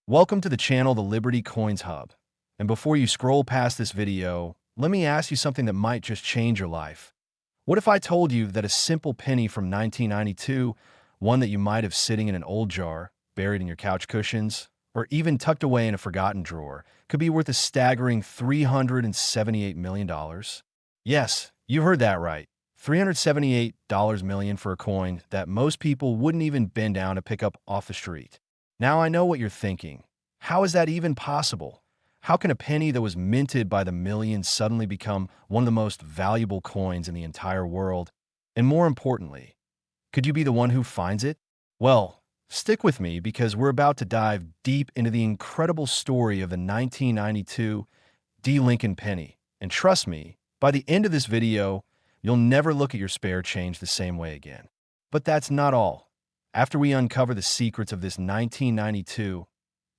Welcome to the channel, the Liberty Coins Hub. And before you scroll past this video, let me ask you something that might just change your life. What if I told you that a simple penny from 1992, one that you might have sitting in an old jar, buried in your couch cushions, or even tucked away in a forgotten drawer, could be worth a staggering $378 million? Yes, you heard that right. $378 million for a coin that most people wouldn't even bend down to pick up off the street. Now I know what you're thinking. How is that even possible? How can a penny that was minted by the millions suddenly become one of the most valuable coins in the entire world? And more importantly, could you be the one who finds it? Well, stick with me because we're about to dive deep into the incredible story of the 1992 D. Lincoln penny. And trust me, by the end of this video, you'll never look at your spare change the same way again. But that's not all. After we uncover the secrets of this 1992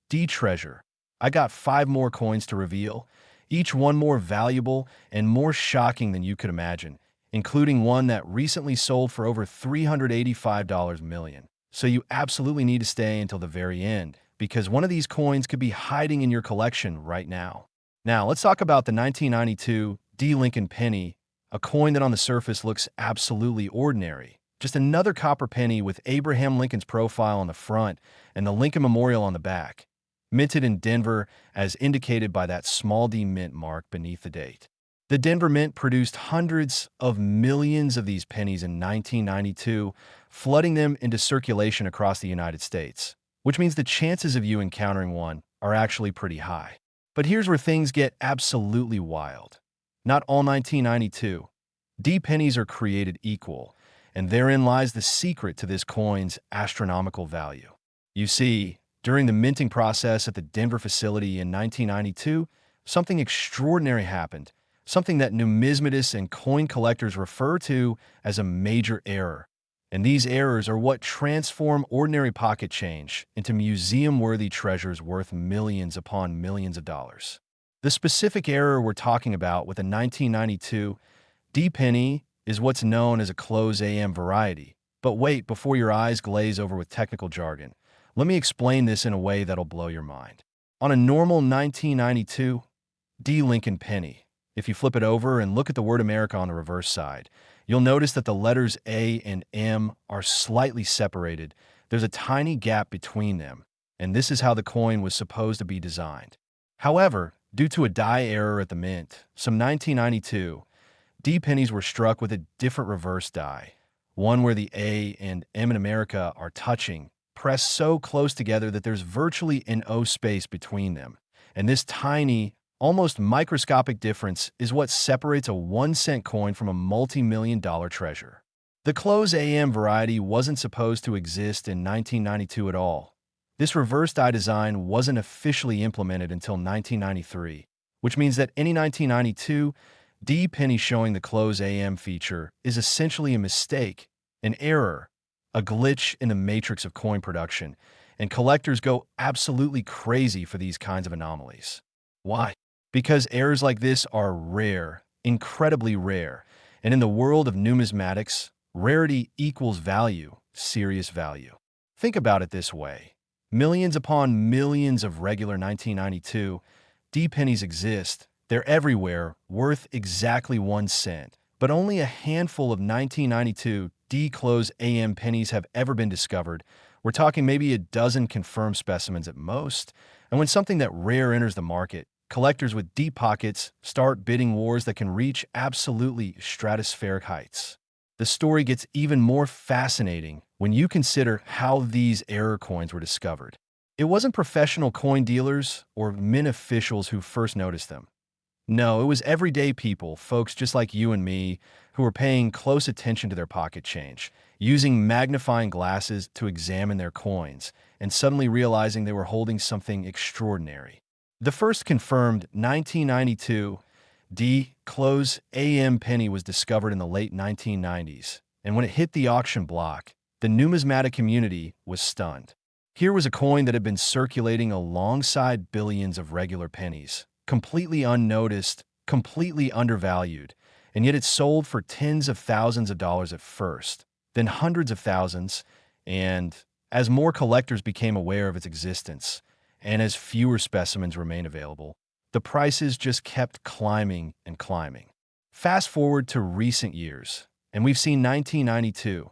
D treasure, I got 5 more coins to reveal, each one more valuable and more shocking than you could imagine, including one that recently sold for over $385 million. So you absolutely need to stay until the very end, because one of these coins could be hiding in your collection right now. Now, let's talk about the 1992 D. Lincoln penny, a coin that on the surface looks absolutely ordinary. Just another copper penny with Abraham Lincoln's profile on the front and the Lincoln Memorial on the back, minted in Denver as indicated by that small d mint mark beneath the date. The Denver Mint produced hundreds of millions of these pennies in 1992, flooding them into circulation across the United States, which means the chances of you encountering one are actually pretty high. But here's where things get absolutely wild. Not all 1992 D pennies are created equal, and therein lies the secret to this coin's astronomical value. You see, during the minting process at the Denver facility in 1992, something extraordinary happened, something that numismatists and coin collectors refer to as a major error. And these errors are what transform ordinary pocket change into museum-worthy treasures worth millions upon millions of dollars. The specific error we're talking about with the 1992 D penny is what's known as a close AM variety. But wait, before your eyes glaze over with technical jargon, let me explain this in a way that'll blow your mind. On a normal 1992 D. Lincoln penny, if you flip it over and look at the word America on the reverse side, you'll notice that the letters A and M are slightly separated. There's a tiny gap between them, and this is how the coin was supposed to be designed. However, due to a die error at the mint, some 1992 D pennies were struck with a different reverse die, one where the A and M in America are touching, pressed so close together that there's virtually an O space between them. And this tiny, almost microscopic difference is what separates a 1-cent coin from a multi-million-dollar treasure. The close AM variety wasn't supposed to exist in 1992 at all. This reverse die design wasn't officially implemented until 1993, which means that any 1992 D penny showing the close AM feature is essentially a mistake, an error, a glitch in the matrix of coin production, and collectors go absolutely crazy for these kinds of anomalies. Why? Because errors like this are rare, incredibly rare, and in the world of numismatics, rarity equals value, serious value. Think about it this way. Millions upon millions of regular 1992 D pennies exist. They're everywhere, worth exactly 1 cent. But only a handful of 1992 D close AM pennies have ever been discovered. We're talking maybe a dozen confirmed specimens at most. And when something that rare enters the market, collectors with deep pockets start bidding wars that can reach absolutely stratospheric heights. The story gets even more fascinating when you consider how these error coins were discovered. It wasn't professional coin dealers or mint officials who first noticed them. No, it was everyday people, folks just like you and me, who were paying close attention to their pocket change, using magnifying glasses to examine their coins, and suddenly realizing they were holding something extraordinary. The first confirmed 1992 D close AM penny was discovered in the late 1990s, and when it hit the auction block, the numismatic community was stunned. Here was a coin that had been circulating alongside billions of regular pennies, completely unnoticed, completely undervalued, and yet it sold for tens of thousands of dollars at first, then hundreds of thousands, and as more collectors became aware of its existence, and as fewer specimens remain available, the prices just kept climbing and climbing. Fast forward to recent years, and we've seen 1992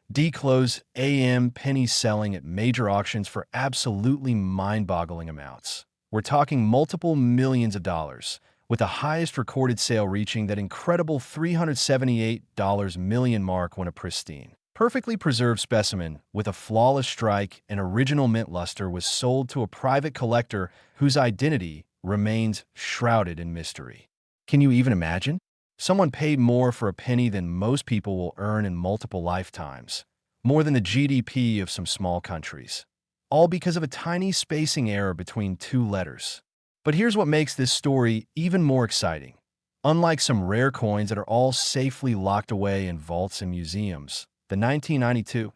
D-close AM pennies selling at major auctions for absolutely mind-boggling amounts. We're talking multiple millions of dollars, with the highest recorded sale reaching that incredible $378 million mark when a pristine, perfectly preserved specimen with a flawless strike and original mint luster was sold to a private collector whose identity remains shrouded in mystery. Can you even imagine? Someone paid more for a penny than most people will earn in multiple lifetimes, more than the GDP of some small countries, all because of a tiny spacing error between two letters. But here's what makes this story even more exciting. Unlike some rare coins that are all safely locked away in vaults and museums, the 1992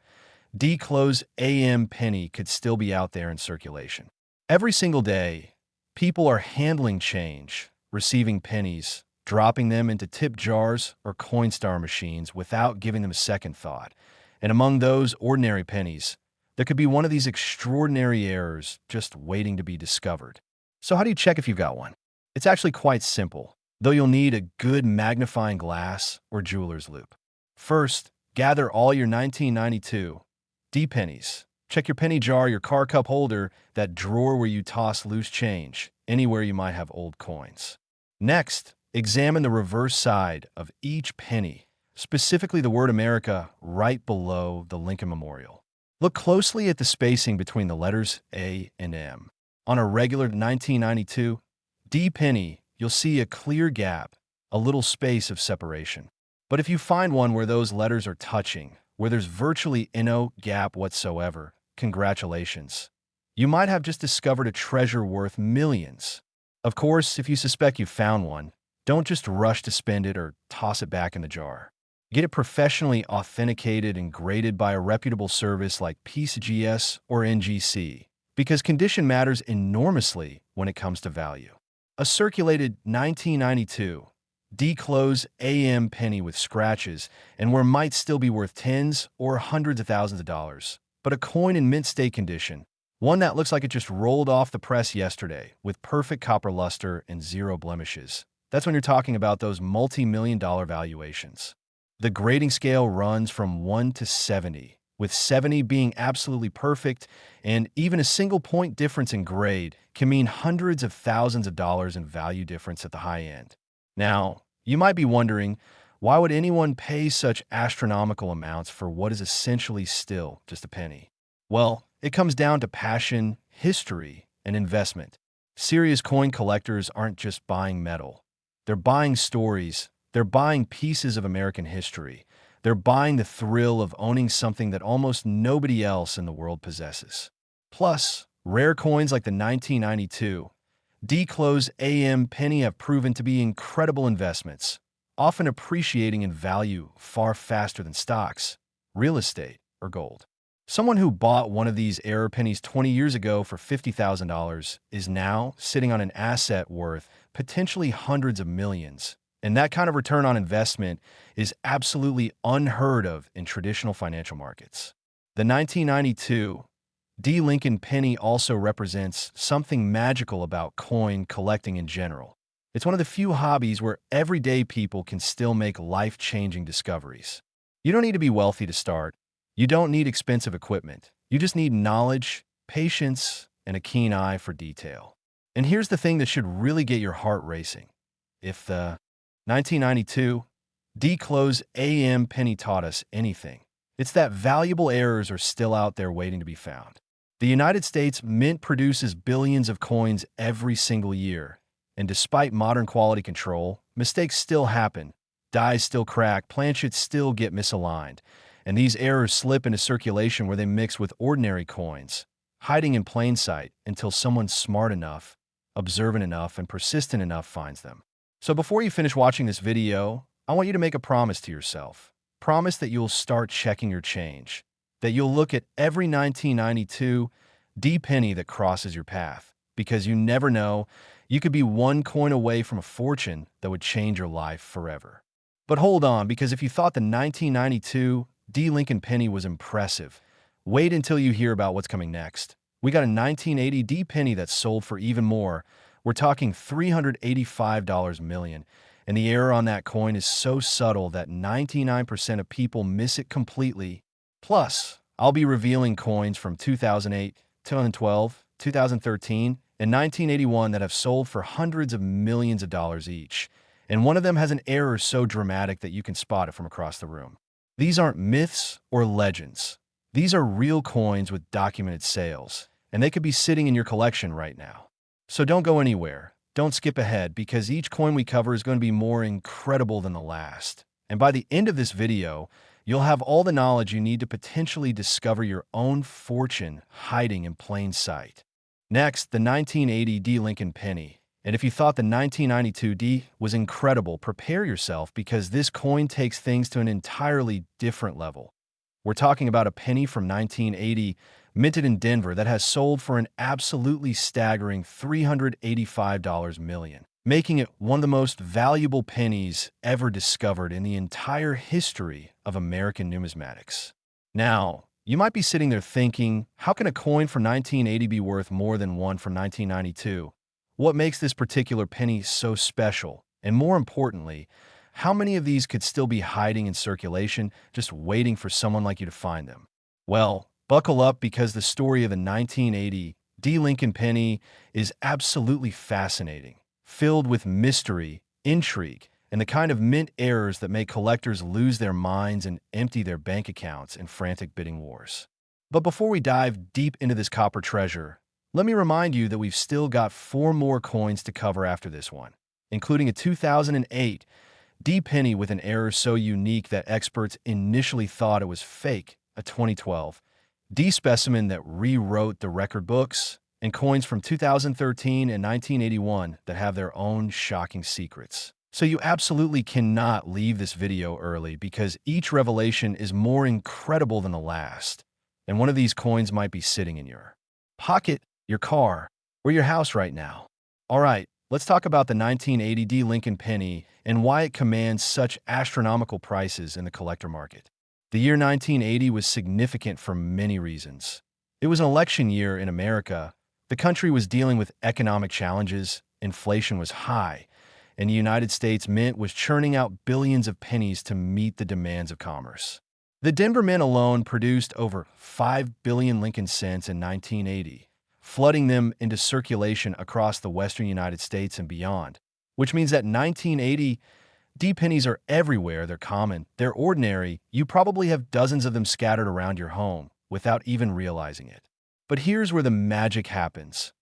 D-close AM penny could still be out there in circulation. Every single day, people are handling change, receiving pennies, dropping them into tip jars or Coinstar machines without giving them a second thought. And among those ordinary pennies, there could be one of these extraordinary errors just waiting to be discovered. So how do you check if you've got one? It's actually quite simple, though you'll need a good magnifying glass or jeweler's loupe. First, gather all your 1992 D pennies. Check your penny jar, your car cup holder, that drawer where you toss loose change, anywhere you might have old coins. Next, examine the reverse side of each penny, specifically the word America right below the Lincoln Memorial. Look closely at the spacing between the letters A and M. On a regular 1992 D penny, you'll see a clear gap, a little space of separation. But if you find one where those letters are touching, where there's virtually no gap whatsoever, congratulations. You might have just discovered a treasure worth millions. Of course, if you suspect you found one, don't just rush to spend it or toss it back in the jar. Get it professionally authenticated and graded by a reputable service like PCGS or NGC, because condition matters enormously when it comes to value. A circulated 1992 D-close AM penny with scratches and where might still be worth tens or hundreds of thousands of dollars, but a coin in mint state condition, one that looks like it just rolled off the press yesterday with perfect copper luster and zero blemishes. That's when you're talking about those multi-million-dollar valuations. The grading scale runs from 1 to 70, with 70 being absolutely perfect, and even a single point difference in grade can mean hundreds of thousands of dollars in value difference at the high end. Now, you might be wondering, why would anyone pay such astronomical amounts for what is essentially still just a penny? Well, it comes down to passion, history, and investment. Serious coin collectors aren't just buying metal. They're buying stories. They're buying pieces of American history. They're buying the thrill of owning something that almost nobody else in the world possesses. Plus, rare coins like the 1992 D-close AM penny have proven to be incredible investments, often appreciating in value far faster than stocks, real estate, or gold. Someone who bought one of these error pennies 20 years ago for $50,000 is now sitting on an asset worth potentially hundreds of millions. And that kind of return on investment is absolutely unheard of in traditional financial markets. The 1992 D. Lincoln penny also represents something magical about coin collecting in general. It's one of the few hobbies where everyday people can still make life-changing discoveries. You don't need to be wealthy to start. You don't need expensive equipment. You just need knowledge, patience, and a keen eye for detail. And here's the thing that should really get your heart racing. If the 1992 D-close AM penny taught us anything, it's that valuable errors are still out there waiting to be found. The United States Mint produces billions of coins every single year, and despite modern quality control, mistakes still happen, dies still crack, planchets still get misaligned, and these errors slip into circulation where they mix with ordinary coins, hiding in plain sight until someone smart enough, observant enough, and persistent enough finds them. So before you finish watching this video, I want you to make a promise to yourself. Promise that you'll start checking your change, that you'll look at every 1992 D penny that crosses your path, because you never know, you could be one coin away from a fortune that would change your life forever. But hold on, because if you thought the 1992 D Lincoln penny was impressive, wait until you hear about what's coming next. We got a 1980 D penny that sold for even more. We're talking $385 million. And the error on that coin is so subtle that 99% of people miss it completely. Plus, I'll be revealing coins from 2008, 2012, 2013, and 1981 that have sold for hundreds of millions of dollars each. And one of them has an error so dramatic that you can spot it from across the room. These aren't myths or legends. These are real coins with documented sales, and they could be sitting in your collection right now. So don't go anywhere. Don't skip ahead, because each coin we cover is going to be more incredible than the last. And by the end of this video, you'll have all the knowledge you need to potentially discover your own fortune hiding in plain sight. Next, the 1980 D Lincoln penny. And if you thought the 1992 D was incredible, prepare yourself, because this coin takes things to an entirely different level. We're talking about a penny from 1980, minted in Denver, that has sold for an absolutely staggering $385 million, making it one of the most valuable pennies ever discovered in the entire history of American numismatics. Now, you might be sitting there thinking, how can a coin from 1980 be worth more than one from 1992? What makes this particular penny so special? And more importantly, how many of these could still be hiding in circulation, just waiting for someone like you to find them? Well, buckle up, because the story of the 1980 D Lincoln penny is absolutely fascinating, filled with mystery, intrigue, and the kind of mint errors that make collectors lose their minds and empty their bank accounts in frantic bidding wars. But before we dive deep into this copper treasure, let me remind you that we've still got 4 more coins to cover after this one, including a 2008 D penny with an error so unique that experts initially thought it was fake, a 2012 D specimen that rewrote the record books, and coins from 2013 and 1981 that have their own shocking secrets. So you absolutely cannot leave this video early, because each revelation is more incredible than the last. And one of these coins might be sitting in your pocket, your car, or your house right now. All right, let's talk about the 1980 D Lincoln penny and why it commands such astronomical prices in the collector market. The year 1980 was significant for many reasons. It was an election year in America. The country was dealing with economic challenges, inflation was high, and the United States Mint was churning out billions of pennies to meet the demands of commerce. The Denver Mint alone produced over 5 billion Lincoln cents in 1980, flooding them into circulation across the western United States and beyond, which means that 1980 D pennies are everywhere. They're common, they're ordinary. You probably have dozens of them scattered around your home without even realizing it. But here's where the magic happens.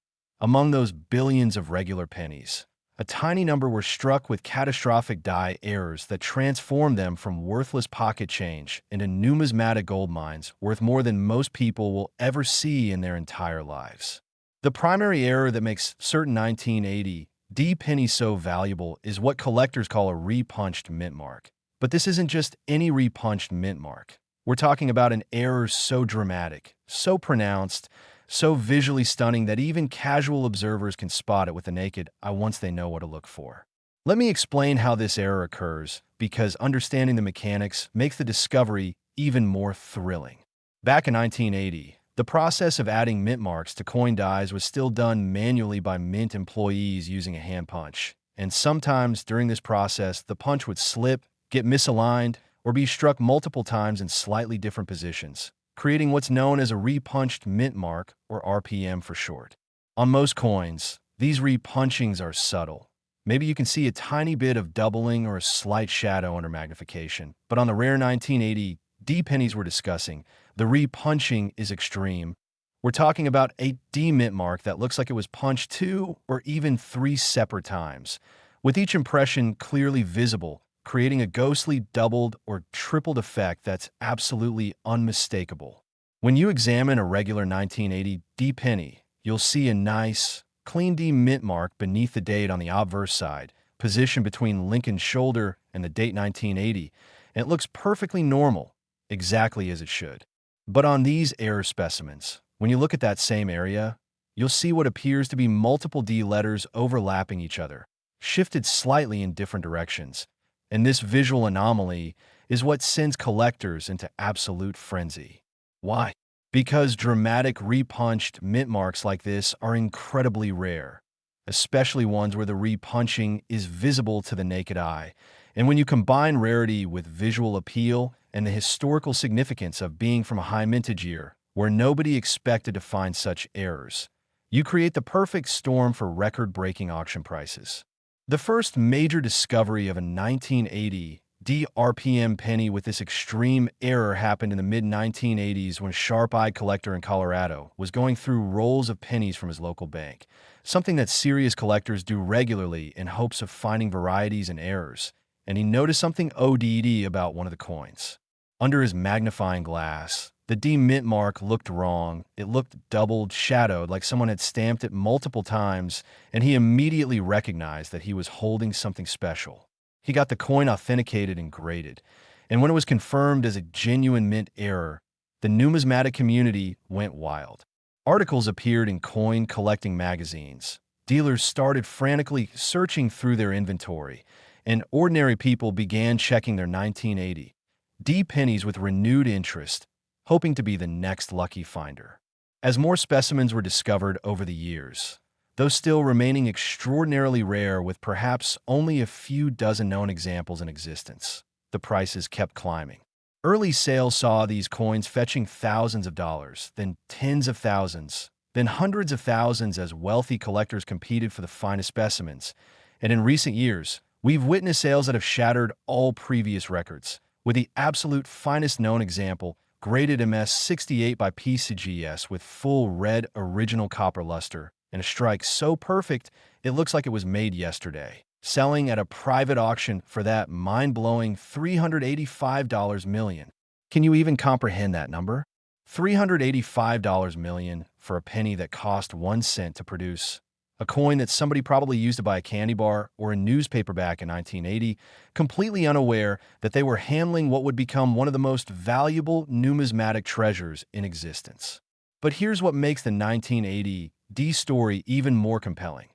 Among those billions of regular pennies, a tiny number were struck with catastrophic die errors that transformed them from worthless pocket change into numismatic gold mines worth more than most people will ever see in their entire lives. The primary error that makes certain 1980 D pennies so valuable is what collectors call a repunched mint mark. But this isn't just any repunched mint mark. We're talking about an error so dramatic, so pronounced, so visually stunning that even casual observers can spot it with the naked eye once they know what to look for. Let me explain how this error occurs, because understanding the mechanics makes the discovery even more thrilling. Back in 1980, the process of adding mint marks to coin dies was still done manually by mint employees using a hand punch. And sometimes during this process, the punch would slip, get misaligned, or be struck multiple times in slightly different positions, creating what's known as a repunched mint mark, or RPM for short. On most coins, these repunchings are subtle. Maybe you can see a tiny bit of doubling or a slight shadow under magnification. But on the rare 1980 D pennies we're discussing, the repunching is extreme. We're talking about a D mint mark that looks like it was punched 2 or even 3 separate times, with each impression clearly visible, creating a ghostly doubled or tripled effect that's absolutely unmistakable. When you examine a regular 1980 D penny, you'll see a nice, clean D mint mark beneath the date on the obverse side, positioned between Lincoln's shoulder and the date 1980, and it looks perfectly normal, exactly as it should. But on these error specimens, when you look at that same area, you'll see what appears to be multiple D letters overlapping each other, shifted slightly in different directions. And this visual anomaly is what sends collectors into absolute frenzy. Why? Because dramatic repunched mint marks like this are incredibly rare, especially ones where the repunching is visible to the naked eye. And when you combine rarity with visual appeal and the historical significance of being from a high mintage year, where nobody expected to find such errors, you create the perfect storm for record-breaking auction prices. The first major discovery of a 1980 DRPM penny with this extreme error happened in the mid-1980s when a sharp-eyed collector in Colorado was going through rolls of pennies from his local bank, something that serious collectors do regularly in hopes of finding varieties and errors, and he noticed something ODD about one of the coins. Under his magnifying glass, the D Mintmark looked wrong. It looked doubled, shadowed, like someone had stamped it multiple times, and he immediately recognized that he was holding something special. He got the coin authenticated and graded, and when it was confirmed as a genuine mint error, the numismatic community went wild. Articles appeared in coin collecting magazines. Dealers started frantically searching through their inventory, and ordinary people began checking their 1980 D pennies with renewed interest, hoping to be the next lucky finder. As more specimens were discovered over the years, though still remaining extraordinarily rare with perhaps only a few dozen known examples in existence, the prices kept climbing. Early sales saw these coins fetching thousands of dollars, then tens of thousands, then hundreds of thousands as wealthy collectors competed for the finest specimens. And in recent years, we've witnessed sales that have shattered all previous records, with the absolute finest known example graded MS68 by PCGS with full red original copper luster and a strike so perfect it looks like it was made yesterday, selling at a private auction for that mind-blowing $385 million. Can you even comprehend that number? $385 million for a penny that cost 1 cent to produce. A coin that somebody probably used to buy a candy bar or a newspaper back in 1980, completely unaware that they were handling what would become one of the most valuable numismatic treasures in existence. But here's what makes the 1980 D story even more compelling.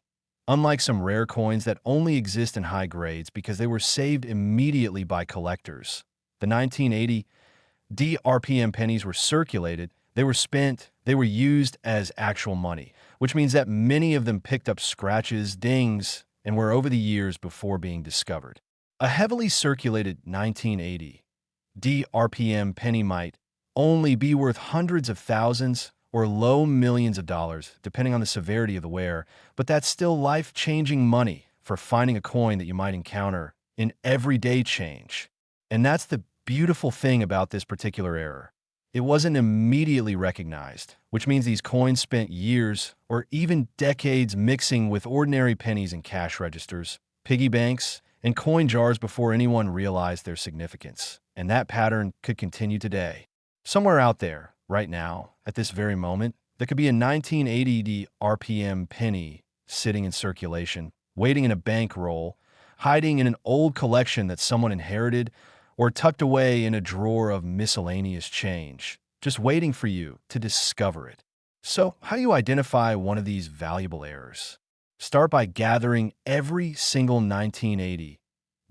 Unlike some rare coins that only exist in high grades because they were saved immediately by collectors, the 1980 D RPM pennies were circulated, they were spent, they were used as actual money, which means that many of them picked up scratches, dings, and were over the years before being discovered. A heavily circulated 1980 D RPM penny might only be worth hundreds of thousands or low millions of dollars, depending on the severity of the wear, but that's still life-changing money for finding a coin that you might encounter in everyday change. And that's the beautiful thing about this particular error. It wasn't immediately recognized, which means these coins spent years or even decades mixing with ordinary pennies in cash registers, piggy banks, and coin jars before anyone realized their significance. And that pattern could continue today. Somewhere out there, right now, at this very moment, there could be a 1980 RPM penny sitting in circulation, waiting in a bankroll, hiding in an old collection that someone inherited, or tucked away in a drawer of miscellaneous change, just waiting for you to discover it. So, how do you identify one of these valuable errors? Start by gathering every single 1980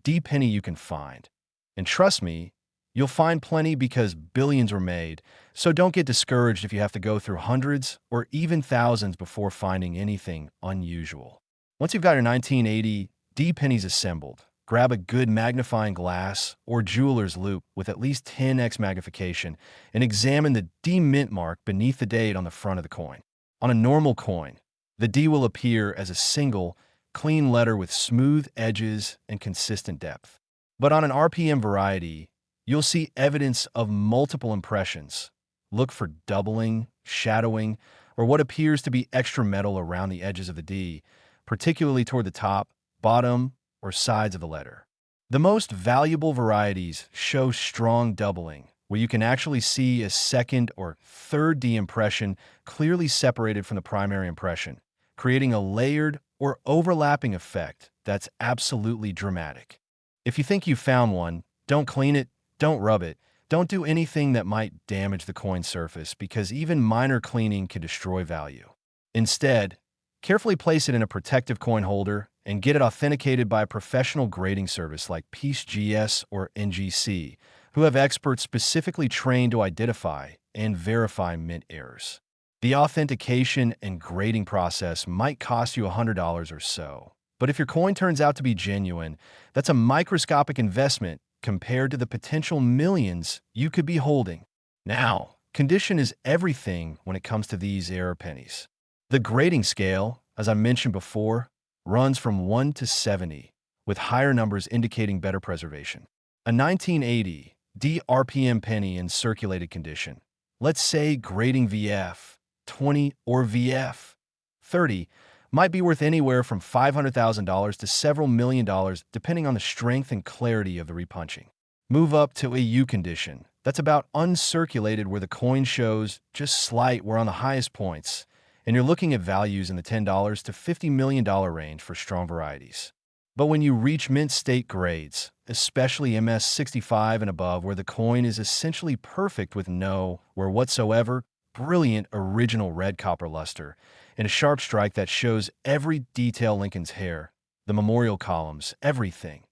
D penny you can find. And trust me, you'll find plenty because billions were made, so don't get discouraged if you have to go through hundreds or even thousands before finding anything unusual. Once you've got your 1980 D pennies assembled, grab a good magnifying glass or jeweler's loupe with at least 10x magnification and examine the D mint mark beneath the date on the front of the coin. On a normal coin, the D will appear as a single, clean letter with smooth edges and consistent depth. But on an RPM variety, you'll see evidence of multiple impressions. Look for doubling, shadowing, or what appears to be extra metal around the edges of the D, particularly toward the top, bottom, or sides of the letter. The most valuable varieties show strong doubling, where you can actually see a second or third D impression clearly separated from the primary impression, creating a layered or overlapping effect that's absolutely dramatic. If you think you found one, don't clean it, don't rub it, don't do anything that might damage the coin surface because even minor cleaning can destroy value. Instead, carefully place it in a protective coin holder and get it authenticated by a professional grading service like PCGS or NGC, who have experts specifically trained to identify and verify mint errors. The authentication and grading process might cost you $100 or so, but if your coin turns out to be genuine, that's a microscopic investment compared to the potential millions you could be holding. Now, condition is everything when it comes to these error pennies. The grading scale, as I mentioned before, runs from 1 to 70, with higher numbers indicating better preservation. A 1980 DRPM penny in circulated condition, let's say grading VF 20 or VF 30, might be worth anywhere from $500,000 to several million dollars depending on the strength and clarity of the repunching. Move up to a U condition. That's about uncirculated where the coin shows just slight we're on the highest points, and you're looking at values in the $10 to $50 million range for strong varieties. But when you reach mint state grades, especially MS65 and above where the coin is essentially perfect with no or whatsoever, brilliant original red copper luster, and a sharp strike that shows every detail Lincoln's hair, the memorial columns, everything.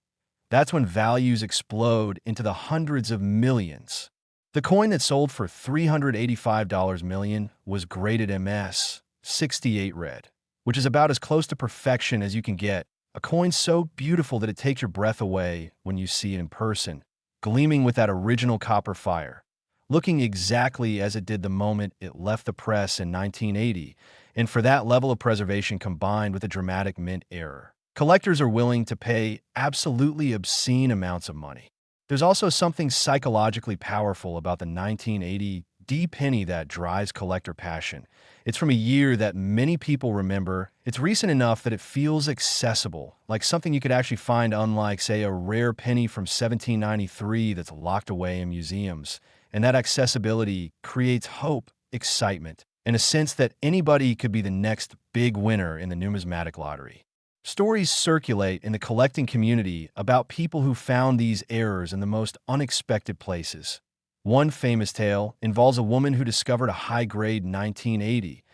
That's when values explode into the hundreds of millions. The coin that sold for $385 million was graded MS 68 red, which is about as close to perfection as you can get. A coin so beautiful that it takes your breath away when you see it in person, gleaming with that original copper fire, looking exactly as it did the moment it left the press in 1980, and for that level of preservation combined with a dramatic mint error. Collectors are willing to pay absolutely obscene amounts of money. There's also something psychologically powerful about the 1980 D penny that drives collector passion. It's from a year that many people remember. It's recent enough that it feels accessible, like something you could actually find, unlike, say, a rare penny from 1793 that's locked away in museums. And that accessibility creates hope, excitement, and a sense that anybody could be the next big winner in the numismatic lottery. Stories circulate in the collecting community about people who found these errors in the most unexpected places. One famous tale involves a woman who discovered a high-grade 1980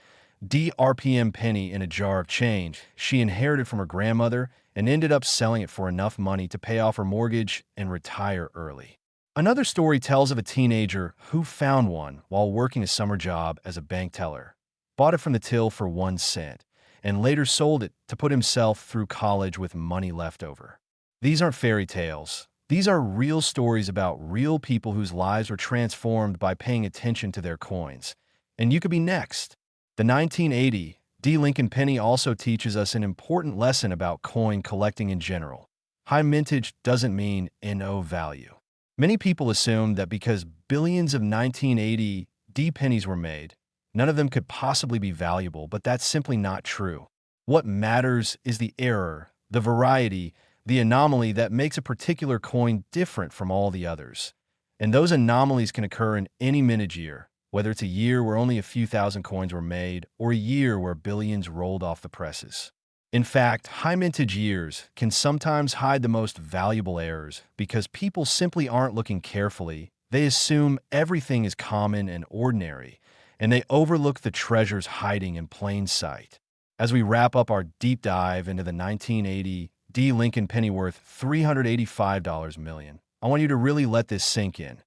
DRPM penny in a jar of change she inherited from her grandmother and ended up selling it for enough money to pay off her mortgage and retire early. Another story tells of a teenager who found one while working a summer job as a bank teller, bought it from the till for 1 cent, and later sold it to put himself through college with money left over. These aren't fairy tales. These are real stories about real people whose lives were transformed by paying attention to their coins. And you could be next. The 1980 D. Lincoln penny also teaches us an important lesson about coin collecting in general. High mintage doesn't mean NO value. Many people assume that because billions of 1980 D pennies were made, none of them could possibly be valuable, but that's simply not true. What matters is the error, the variety, the anomaly that makes a particular coin different from all the others. And those anomalies can occur in any mintage year, whether it's a year where only a few thousand coins were made or a year where billions rolled off the presses. In fact, high mintage years can sometimes hide the most valuable errors because people simply aren't looking carefully. They assume everything is common and ordinary, and they overlook the treasures hiding in plain sight. As we wrap up our deep dive into the 1980 D. Lincoln penny worth $385 million, I want you to really let this sink in.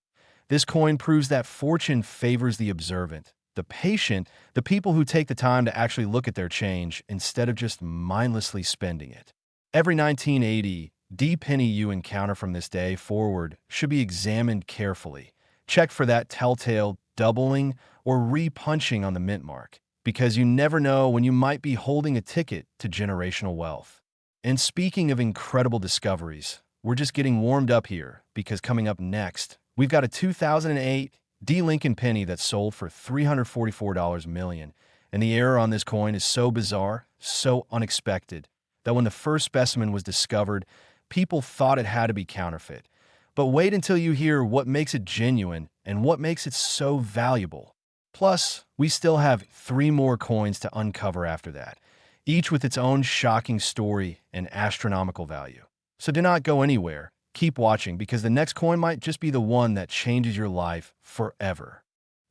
This coin proves that fortune favors the observant, the patient, the people who take the time to actually look at their change instead of just mindlessly spending it. Every 1980 D penny you encounter from this day forward should be examined carefully. Check for that telltale doubling or repunching on the mint mark, because you never know when you might be holding a ticket to generational wealth. And speaking of incredible discoveries, we're just getting warmed up here, because coming up next, we've got a 2008 D. Lincoln penny that sold for $344 million, and the error on this coin is so bizarre, so unexpected, that when the first specimen was discovered, people thought it had to be counterfeit. But wait until you hear what makes it genuine and what makes it so valuable. Plus, we still have 3 more coins to uncover after that, each with its own shocking story and astronomical value. So do not go anywhere. Keep watching, because the next coin might just be the one that changes your life forever.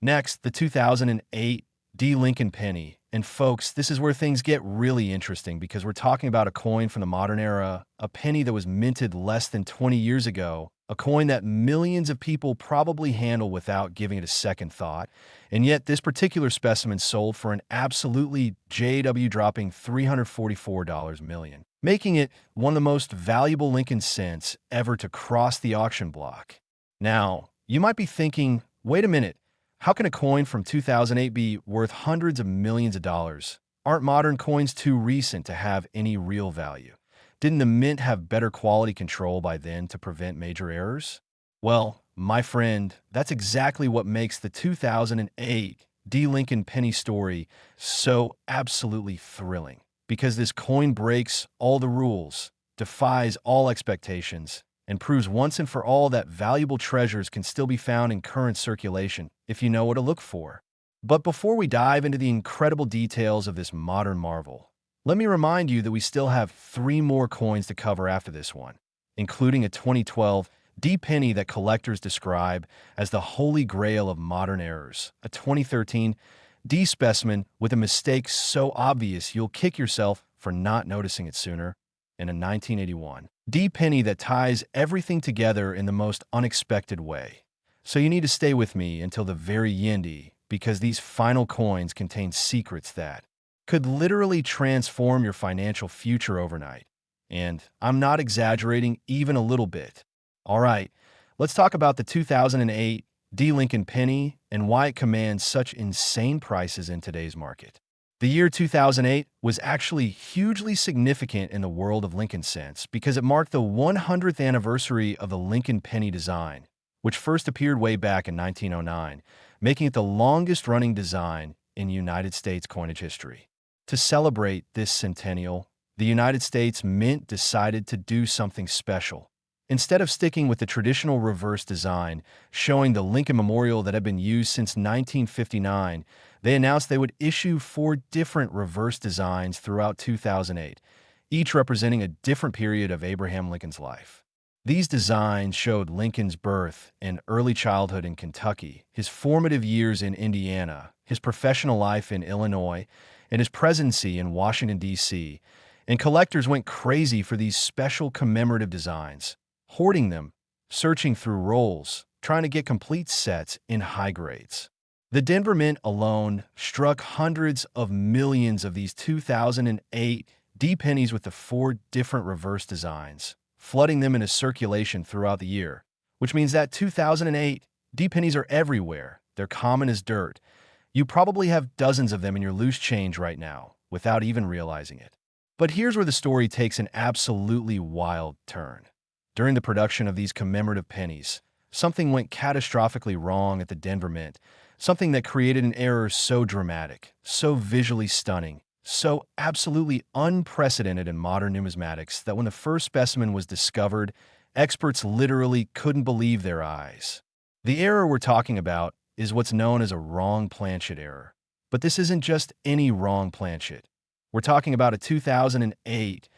Next, the 2008 D. Lincoln penny And folks, this is where things get really interesting because we're talking about a coin from the modern era, a penny that was minted less than 20 years ago, a coin that millions of people probably handle without giving it a second thought. And yet this particular specimen sold for an absolutely jaw-dropping $344 million, making it one of the most valuable Lincoln cents ever to cross the auction block. Now, you might be thinking, wait a minute, how can a coin from 2008 be worth hundreds of millions of dollars? Aren't modern coins too recent to have any real value? Didn't the mint have better quality control by then to prevent major errors? Well, my friend, that's exactly what makes the 2008 D. Lincoln penny story so absolutely thrilling. Because this coin breaks all the rules, defies all expectations, and proves once and for all that valuable treasures can still be found in current circulation if you know what to look for. But before we dive into the incredible details of this modern marvel, let me remind you that we still have 3 more coins to cover after this one, including a 2012 D penny that collectors describe as the holy grail of modern errors, a 2013 D specimen with a mistake so obvious you'll kick yourself for not noticing it sooner, and a 1981 D penny that ties everything together in the most unexpected way. So you need to stay with me until the very end, because these final coins contain secrets that could literally transform your financial future overnight. And I'm not exaggerating even a little bit. All right, let's talk about the 2008 D. Lincoln penny and why it commands such insane prices in today's market. The year 2008 was actually hugely significant in the world of Lincoln cents because it marked the 100th anniversary of the Lincoln penny design, which first appeared way back in 1909, making it the longest-running design in United States coinage history. To celebrate this centennial, the United States Mint decided to do something special. Instead of sticking with the traditional reverse design, showing the Lincoln Memorial that had been used since 1959, they announced they would issue 4 different reverse designs throughout 2008, each representing a different period of Abraham Lincoln's life. These designs showed Lincoln's birth and early childhood in Kentucky, his formative years in Indiana, his professional life in Illinois, and his presidency in Washington, D.C., and collectors went crazy for these special commemorative designs, hoarding them, searching through rolls, trying to get complete sets in high grades. The Denver Mint alone struck hundreds of millions of these 2008 D pennies with the 4 different reverse designs, flooding them into circulation throughout the year, which means that 2008 D pennies are everywhere. They're common as dirt. You probably have dozens of them in your loose change right now without even realizing it. But here's where the story takes an absolutely wild turn. During the production of these commemorative pennies, something went catastrophically wrong at the Denver Mint, something that created an error so dramatic, so visually stunning, so absolutely unprecedented in modern numismatics that when the first specimen was discovered, experts literally couldn't believe their eyes. The error we're talking about is what's known as a wrong Planchet error. But this isn't just any wrong Planchet. We're talking about a 2008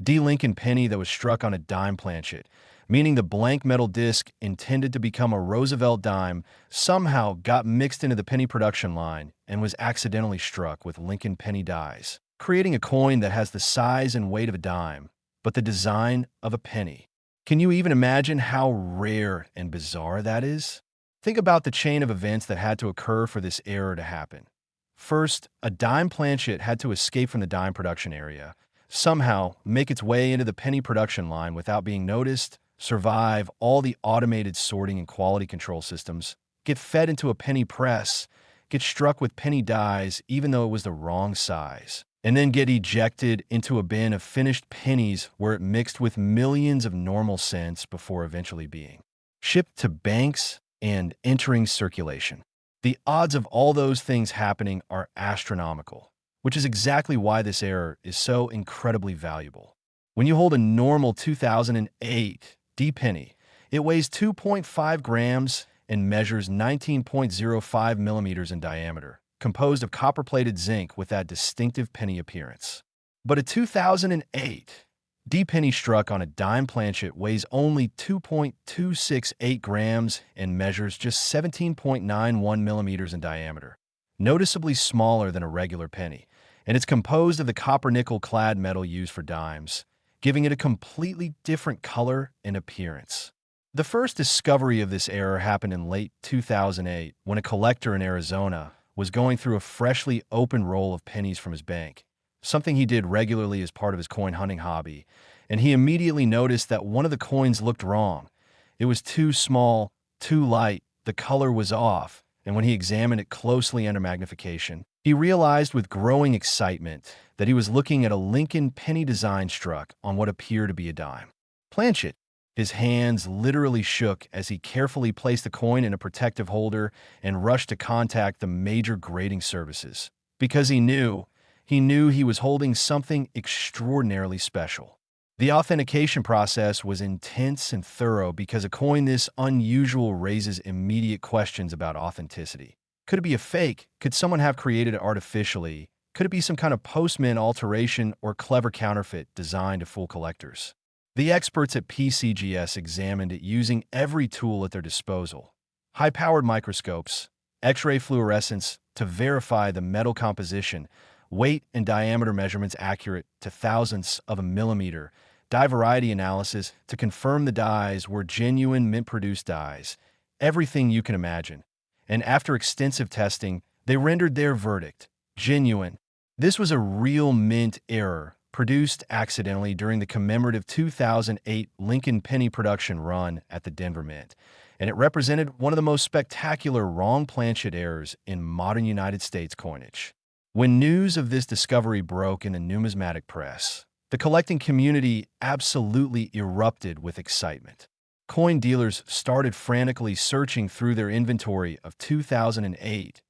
D. Lincoln penny that was struck on a dime Planchet, meaning the blank metal disc intended to become a Roosevelt dime somehow got mixed into the penny production line and was accidentally struck with Lincoln penny dies, creating a coin that has the size and weight of a dime, but the design of a penny. Can you even imagine how rare and bizarre that is? Think about the chain of events that had to occur for this error to happen. First, a dime Planchet had to escape from the dime production area, somehow make its way into the penny production line without being noticed, survive all the automated sorting and quality control systems, get fed into a penny press, get struck with penny dies even though it was the wrong size, and then get ejected into a bin of finished pennies where it mixed with millions of normal cents before eventually being shipped to banks and entering circulation. The odds of all those things happening are astronomical, which is exactly why this error is so incredibly valuable. When you hold a normal 2008 D penny, it weighs 2.5 grams and measures 19.05 millimeters in diameter, composed of copper-plated zinc with that distinctive penny appearance. But a 2008 D penny struck on a dime Planchet weighs only 2.268 grams and measures just 17.91 millimeters in diameter. noticeably smaller than a regular penny, and it's composed of the copper-nickel-clad metal used for dimes, giving it a completely different color and appearance. The first discovery of this error happened in late 2008 when a collector in Arizona was going through a freshly opened roll of pennies from his bank, something he did regularly as part of his coin hunting hobby, and he immediately noticed that one of the coins looked wrong. It was too small, too light, the color was off, and when he examined it closely under magnification, he realized with growing excitement that he was looking at a Lincoln penny design struck on what appeared to be a dime. Planchet. His hands literally shook as he carefully placed the coin in a protective holder and rushed to contact the major grading services, because he knew he was holding something extraordinarily special. The authentication process was intense and thorough because a coin this unusual raises immediate questions about authenticity. Could it be a fake? Could someone have created it artificially? Could it be some kind of post-mint alteration or clever counterfeit designed to fool collectors? The experts at PCGS examined it using every tool at their disposal. High-powered microscopes, X-ray fluorescence to verify the metal composition, weight and diameter measurements accurate to thousandths of a millimeter, dye variety analysis to confirm the dyes were genuine mint-produced dyes, everything you can imagine. And after extensive testing, they rendered their verdict: genuine. This was a real mint error, produced accidentally during the commemorative 2008 Lincoln penny production run at the Denver Mint, and it represented one of the most spectacular wrong Planchet errors in modern United States coinage. When news of this discovery broke in the numismatic press, the collecting community absolutely erupted with excitement. Coin dealers started frantically searching through their inventory of 2008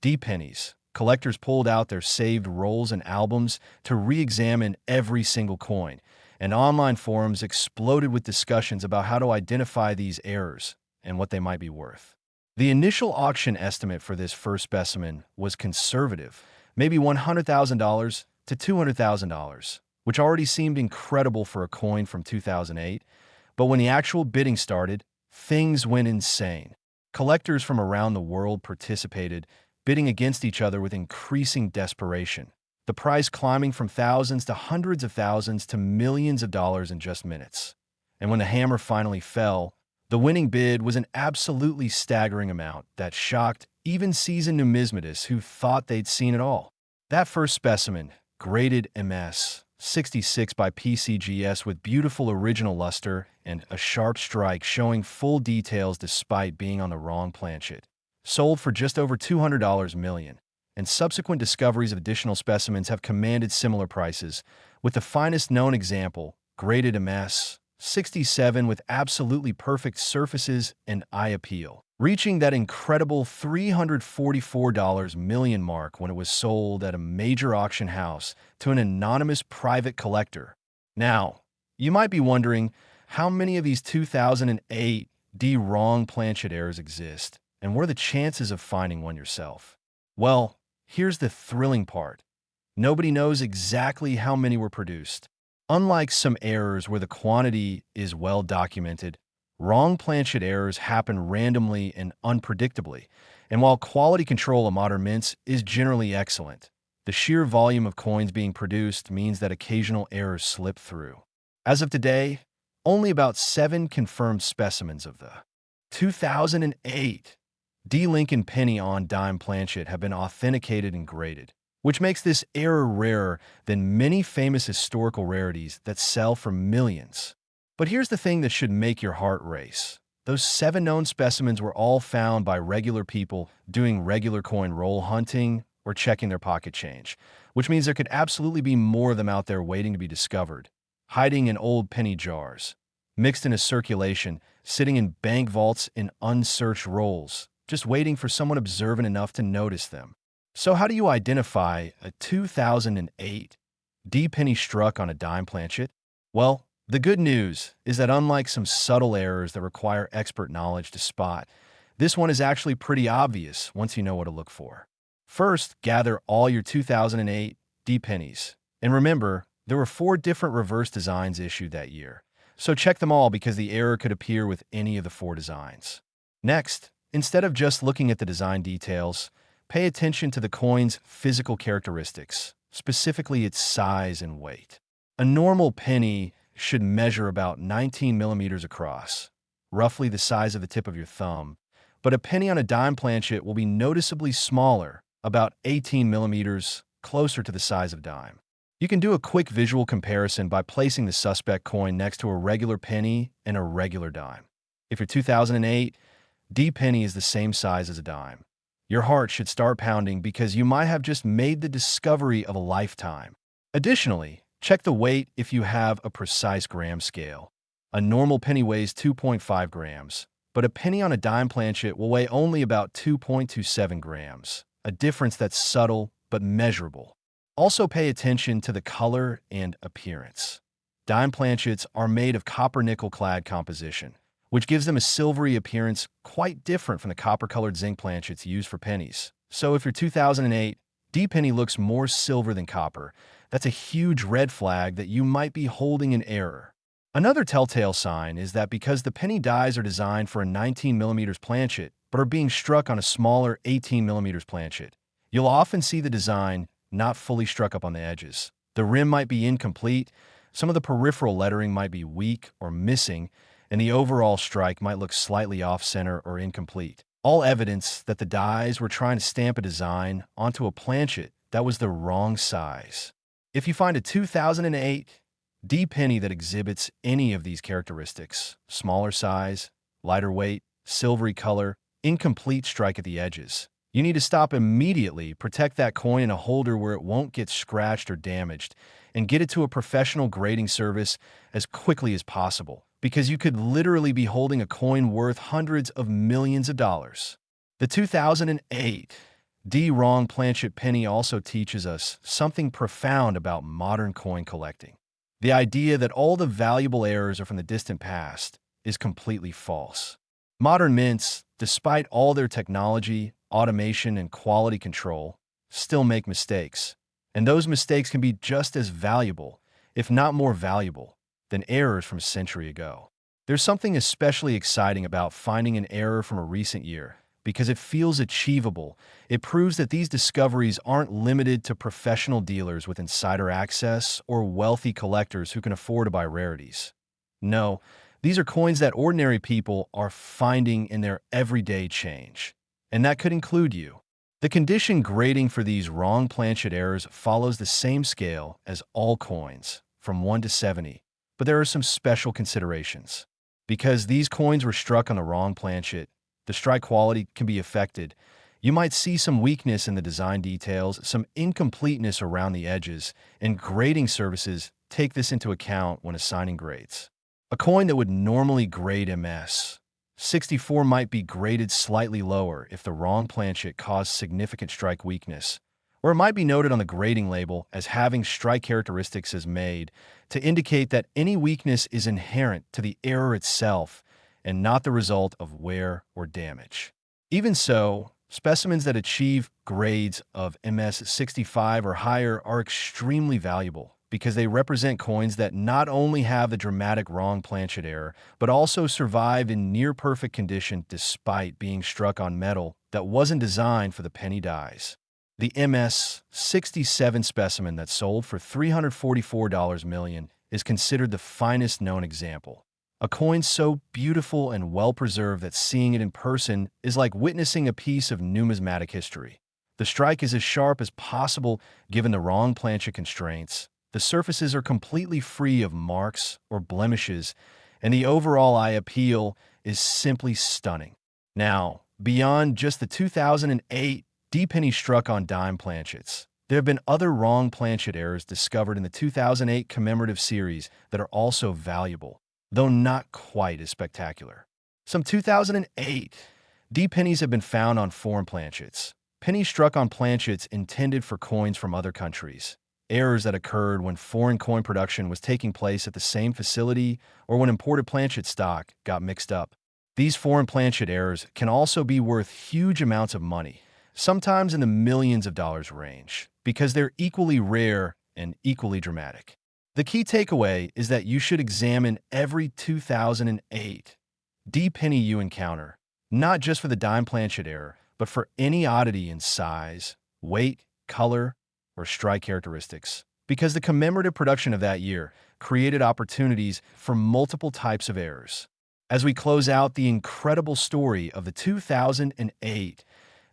D-pennies. Collectors pulled out their saved rolls and albums to re-examine every single coin, and online forums exploded with discussions about how to identify these errors and what they might be worth. The initial auction estimate for this first specimen was conservative, maybe $100,000 to $200,000, which already seemed incredible for a coin from 2008, but when the actual bidding started, things went insane. Collectors from around the world participated, bidding against each other with increasing desperation, the price climbing from thousands to hundreds of thousands to millions of dollars in just minutes. And when the hammer finally fell, the winning bid was an absolutely staggering amount that shocked even seasoned numismatists who thought they'd seen it all. That first specimen, graded MS 66 by PCGS with beautiful original luster and a sharp strike showing full details despite being on the wrong planchet, sold for just over $200 million, and subsequent discoveries of additional specimens have commanded similar prices, with the finest known example, graded MS 67 with absolutely perfect surfaces and eye appeal, reaching that incredible $344 million mark when it was sold at a major auction house to an anonymous private collector. Now, you might be wondering how many of these 2008 D wrong planchet errors exist, and what are the chances of finding one yourself? Well, here's the thrilling part. Nobody knows exactly how many were produced. Unlike some errors where the quantity is well documented, wrong planchet errors happen randomly and unpredictably, and while quality control of modern mints is generally excellent, the sheer volume of coins being produced means that occasional errors slip through. As of today, only about 7 confirmed specimens of the 2008 D Lincoln penny on dime planchet have been authenticated and graded, which makes this error rarer than many famous historical rarities that sell for millions. But here's the thing that should make your heart race. Those 7 known specimens were all found by regular people doing regular coin roll hunting or checking their pocket change, which means there could absolutely be more of them out there waiting to be discovered, hiding in old penny jars, mixed into circulation, sitting in bank vaults in unsearched rolls, just waiting for someone observant enough to notice them. So how do you identify a 2008 D penny struck on a dime planchet? Well, the good news is that unlike some subtle errors that require expert knowledge to spot, this one is actually pretty obvious once you know what to look for. First, gather all your 2008 D pennies. And remember, there were 4 different reverse designs issued that year, so check them all because the error could appear with any of the 4 designs. Next, instead of just looking at the design details, Pay attention to the coin's physical characteristics, specifically its size and weight. A normal penny should measure about 19 millimeters across, roughly the size of the tip of your thumb, but a penny on a dime planchet will be noticeably smaller, about 18 millimeters, closer to the size of dime. You can do a quick visual comparison by placing the suspect coin next to a regular penny and a regular dime. If your 2008 D penny is the same size as a dime, your heart should start pounding because you might have just made the discovery of a lifetime. Additionally, check the weight if you have a precise gram scale. A normal penny weighs 2.5 grams, but a penny on a dime planchet will weigh only about 2.27 grams, a difference that's subtle but measurable. Also pay attention to the color and appearance. Dime planchets are made of copper-nickel clad composition, which gives them a silvery appearance quite different from the copper-colored zinc planchets used for pennies. So if your 2008 D penny looks more silver than copper, that's a huge red flag that you might be holding in error. Another telltale sign is that because the penny dies are designed for a 19 millimeters planchet but are being struck on a smaller 18 millimeters planchet, you'll often see the design not fully struck up on the edges. The rim might be incomplete, some of the peripheral lettering might be weak or missing, and the overall strike might look slightly off-center or incomplete. All evidence that the dies were trying to stamp a design onto a planchet that was the wrong size. If you find a 2008 D penny that exhibits any of these characteristics, smaller size, lighter weight, silvery color, incomplete strike at the edges, you need to stop immediately, protect that coin in a holder where it won't get scratched or damaged, and get it to a professional grading service as quickly as possible, because you could literally be holding a coin worth hundreds of millions of dollars. The 2008 D wrong planchet penny also teaches us something profound about modern coin collecting. The idea that all the valuable errors are from the distant past is completely false. Modern mints, despite all their technology, automation, and quality control, still make mistakes. And those mistakes can be just as valuable, if not more valuable, than errors from a century ago. There's something especially exciting about finding an error from a recent year, because it feels achievable. It proves that these discoveries aren't limited to professional dealers with insider access or wealthy collectors who can afford to buy rarities. No, these are coins that ordinary people are finding in their everyday change. And that could include you. The condition grading for these wrong planchet errors follows the same scale as all coins, from 1 to 70, but there are some special considerations. Because these coins were struck on the wrong planchet, the strike quality can be affected. You might see some weakness in the design details, some incompleteness around the edges, and grading services take this into account when assigning grades. A coin that would normally grade MS 64 might be graded slightly lower if the wrong planchet caused significant strike weakness, or it might be noted on the grading label as having strike characteristics as made to indicate that any weakness is inherent to the error itself and not the result of wear or damage. Even so, specimens that achieve grades of MS 65 or higher are extremely valuable because they represent coins that not only have the dramatic wrong planchet error, but also survived in near-perfect condition despite being struck on metal that wasn't designed for the penny dies. The MS 67 specimen that sold for $344 million is considered the finest known example. A coin so beautiful and well-preserved that seeing it in person is like witnessing a piece of numismatic history. The strike is as sharp as possible given the wrong planchet constraints. The surfaces are completely free of marks or blemishes, and the overall eye appeal is simply stunning. Now, beyond just the 2008 D penny struck on dime planchets, there have been other wrong planchet errors discovered in the 2008 commemorative series that are also valuable, though not quite as spectacular. Some 2008 D pennies have been found on foreign planchets, pennies struck on planchets intended for coins from other countries. Errors that occurred when foreign coin production was taking place at the same facility or when imported planchet stock got mixed up. These foreign planchet errors can also be worth huge amounts of money, sometimes in the millions of dollars range, because they're equally rare and equally dramatic. The key takeaway is that you should examine every 2008 D penny you encounter, not just for the dime planchet error, but for any oddity in size, weight, color, or strike characteristics. Because the commemorative production of that year created opportunities for multiple types of errors. As we close out the incredible story of the 2008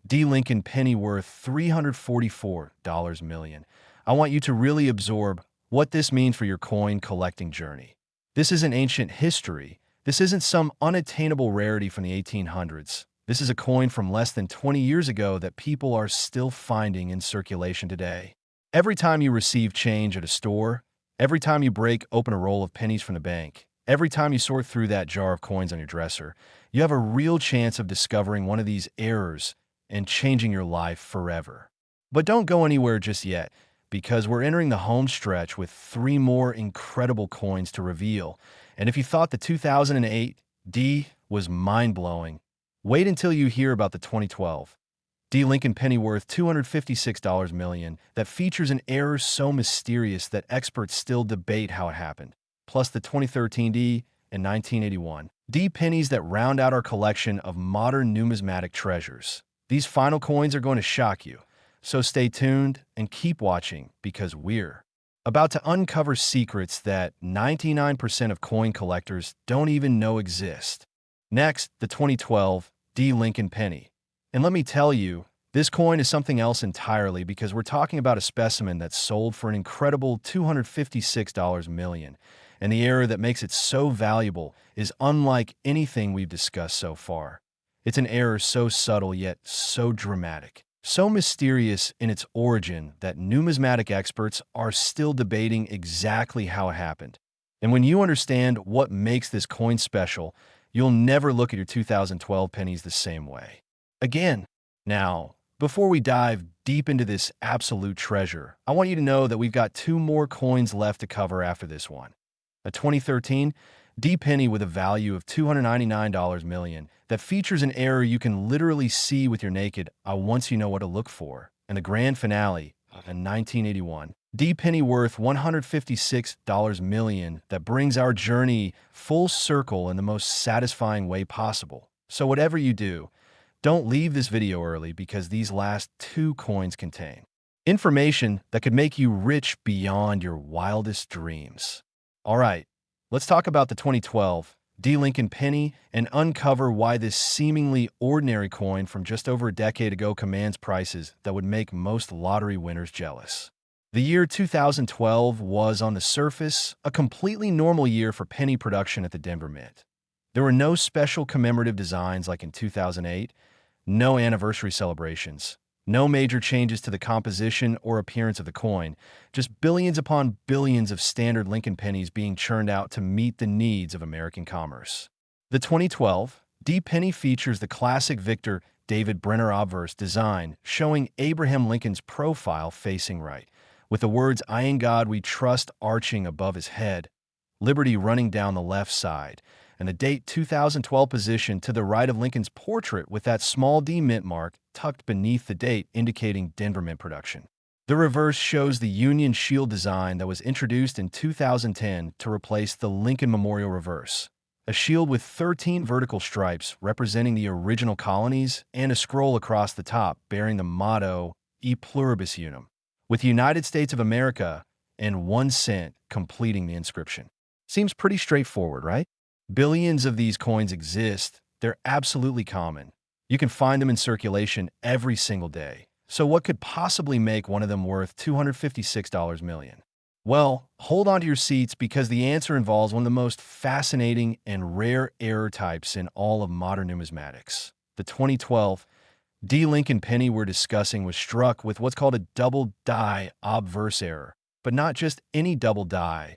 D. Lincoln penny worth $344 million, I want you to really absorb what this means for your coin collecting journey. This isn't ancient history. This isn't some unattainable rarity from the 1800s. This is a coin from less than 20 years ago that people are still finding in circulation today. Every time you receive change at a store, every time you break open a roll of pennies from the bank, every time you sort through that jar of coins on your dresser, you have a real chance of discovering one of these errors and changing your life forever. But don't go anywhere just yet, because we're entering the home stretch with 3 more incredible coins to reveal. And if you thought the 2008 D was mind-blowing, wait until you hear about the 2012 D. Lincoln penny worth $256 million that features an error so mysterious that experts still debate how it happened, plus the 2013 D and 1981 D pennies that round out our collection of modern numismatic treasures. These final coins are going to shock you, so stay tuned and keep watching because we're about to uncover secrets that 99% of coin collectors don't even know exist. Next, the 2012 D. Lincoln penny. And let me tell you, this coin is something else entirely because we're talking about a specimen that's sold for an incredible $256 million. And the error that makes it so valuable is unlike anything we've discussed so far. It's an error so subtle yet so dramatic, so mysterious in its origin that numismatic experts are still debating exactly how it happened. And when you understand what makes this coin special, you'll never look at your 2012 pennies the same way again. Now, before we dive deep into this absolute treasure, I want you to know that we've got 2 more coins left to cover after this one. A 2013 D penny with a value of $299 million that features an error you can literally see with your naked eye once you know what to look for, and the grand finale, a 1981 D penny worth $156 million that brings our journey full circle in the most satisfying way possible. So whatever you do, don't leave this video early because these last 2 coins contain information that could make you rich beyond your wildest dreams. All right, let's talk about the 2012 D. Lincoln penny and uncover why this seemingly ordinary coin from just over a decade ago commands prices that would make most lottery winners jealous. The year 2012 was, on the surface, a completely normal year for penny production at the Denver Mint. There were no special commemorative designs like in 2008, no anniversary celebrations, no major changes to the composition or appearance of the coin, just billions upon billions of standard Lincoln pennies being churned out to meet the needs of American commerce. The 2012 D penny features the classic Victor David Brenner Obverse design, showing Abraham Lincoln's profile facing right, with the words "I in God we trust" arching above his head, Liberty running down the left side, and the date 2012 position to the right of Lincoln's portrait with that small D Mintmark tucked beneath the date indicating Denver Mint production. The reverse shows the Union Shield design that was introduced in 2010 to replace the Lincoln Memorial reverse, a shield with 13 vertical stripes representing the original colonies and a scroll across the top bearing the motto E Pluribus Unum, with United States of America and 1 cent completing the inscription. Seems pretty straightforward, right? Billions of these coins exist. They're absolutely common. You can find them in circulation every single day. So what could possibly make one of them worth $256 million? Well, hold on to your seats because the answer involves one of the most fascinating and rare error types in all of modern numismatics. The 2012 D. Lincoln penny we're discussing was struck with what's called a double die obverse error, but not just any double die.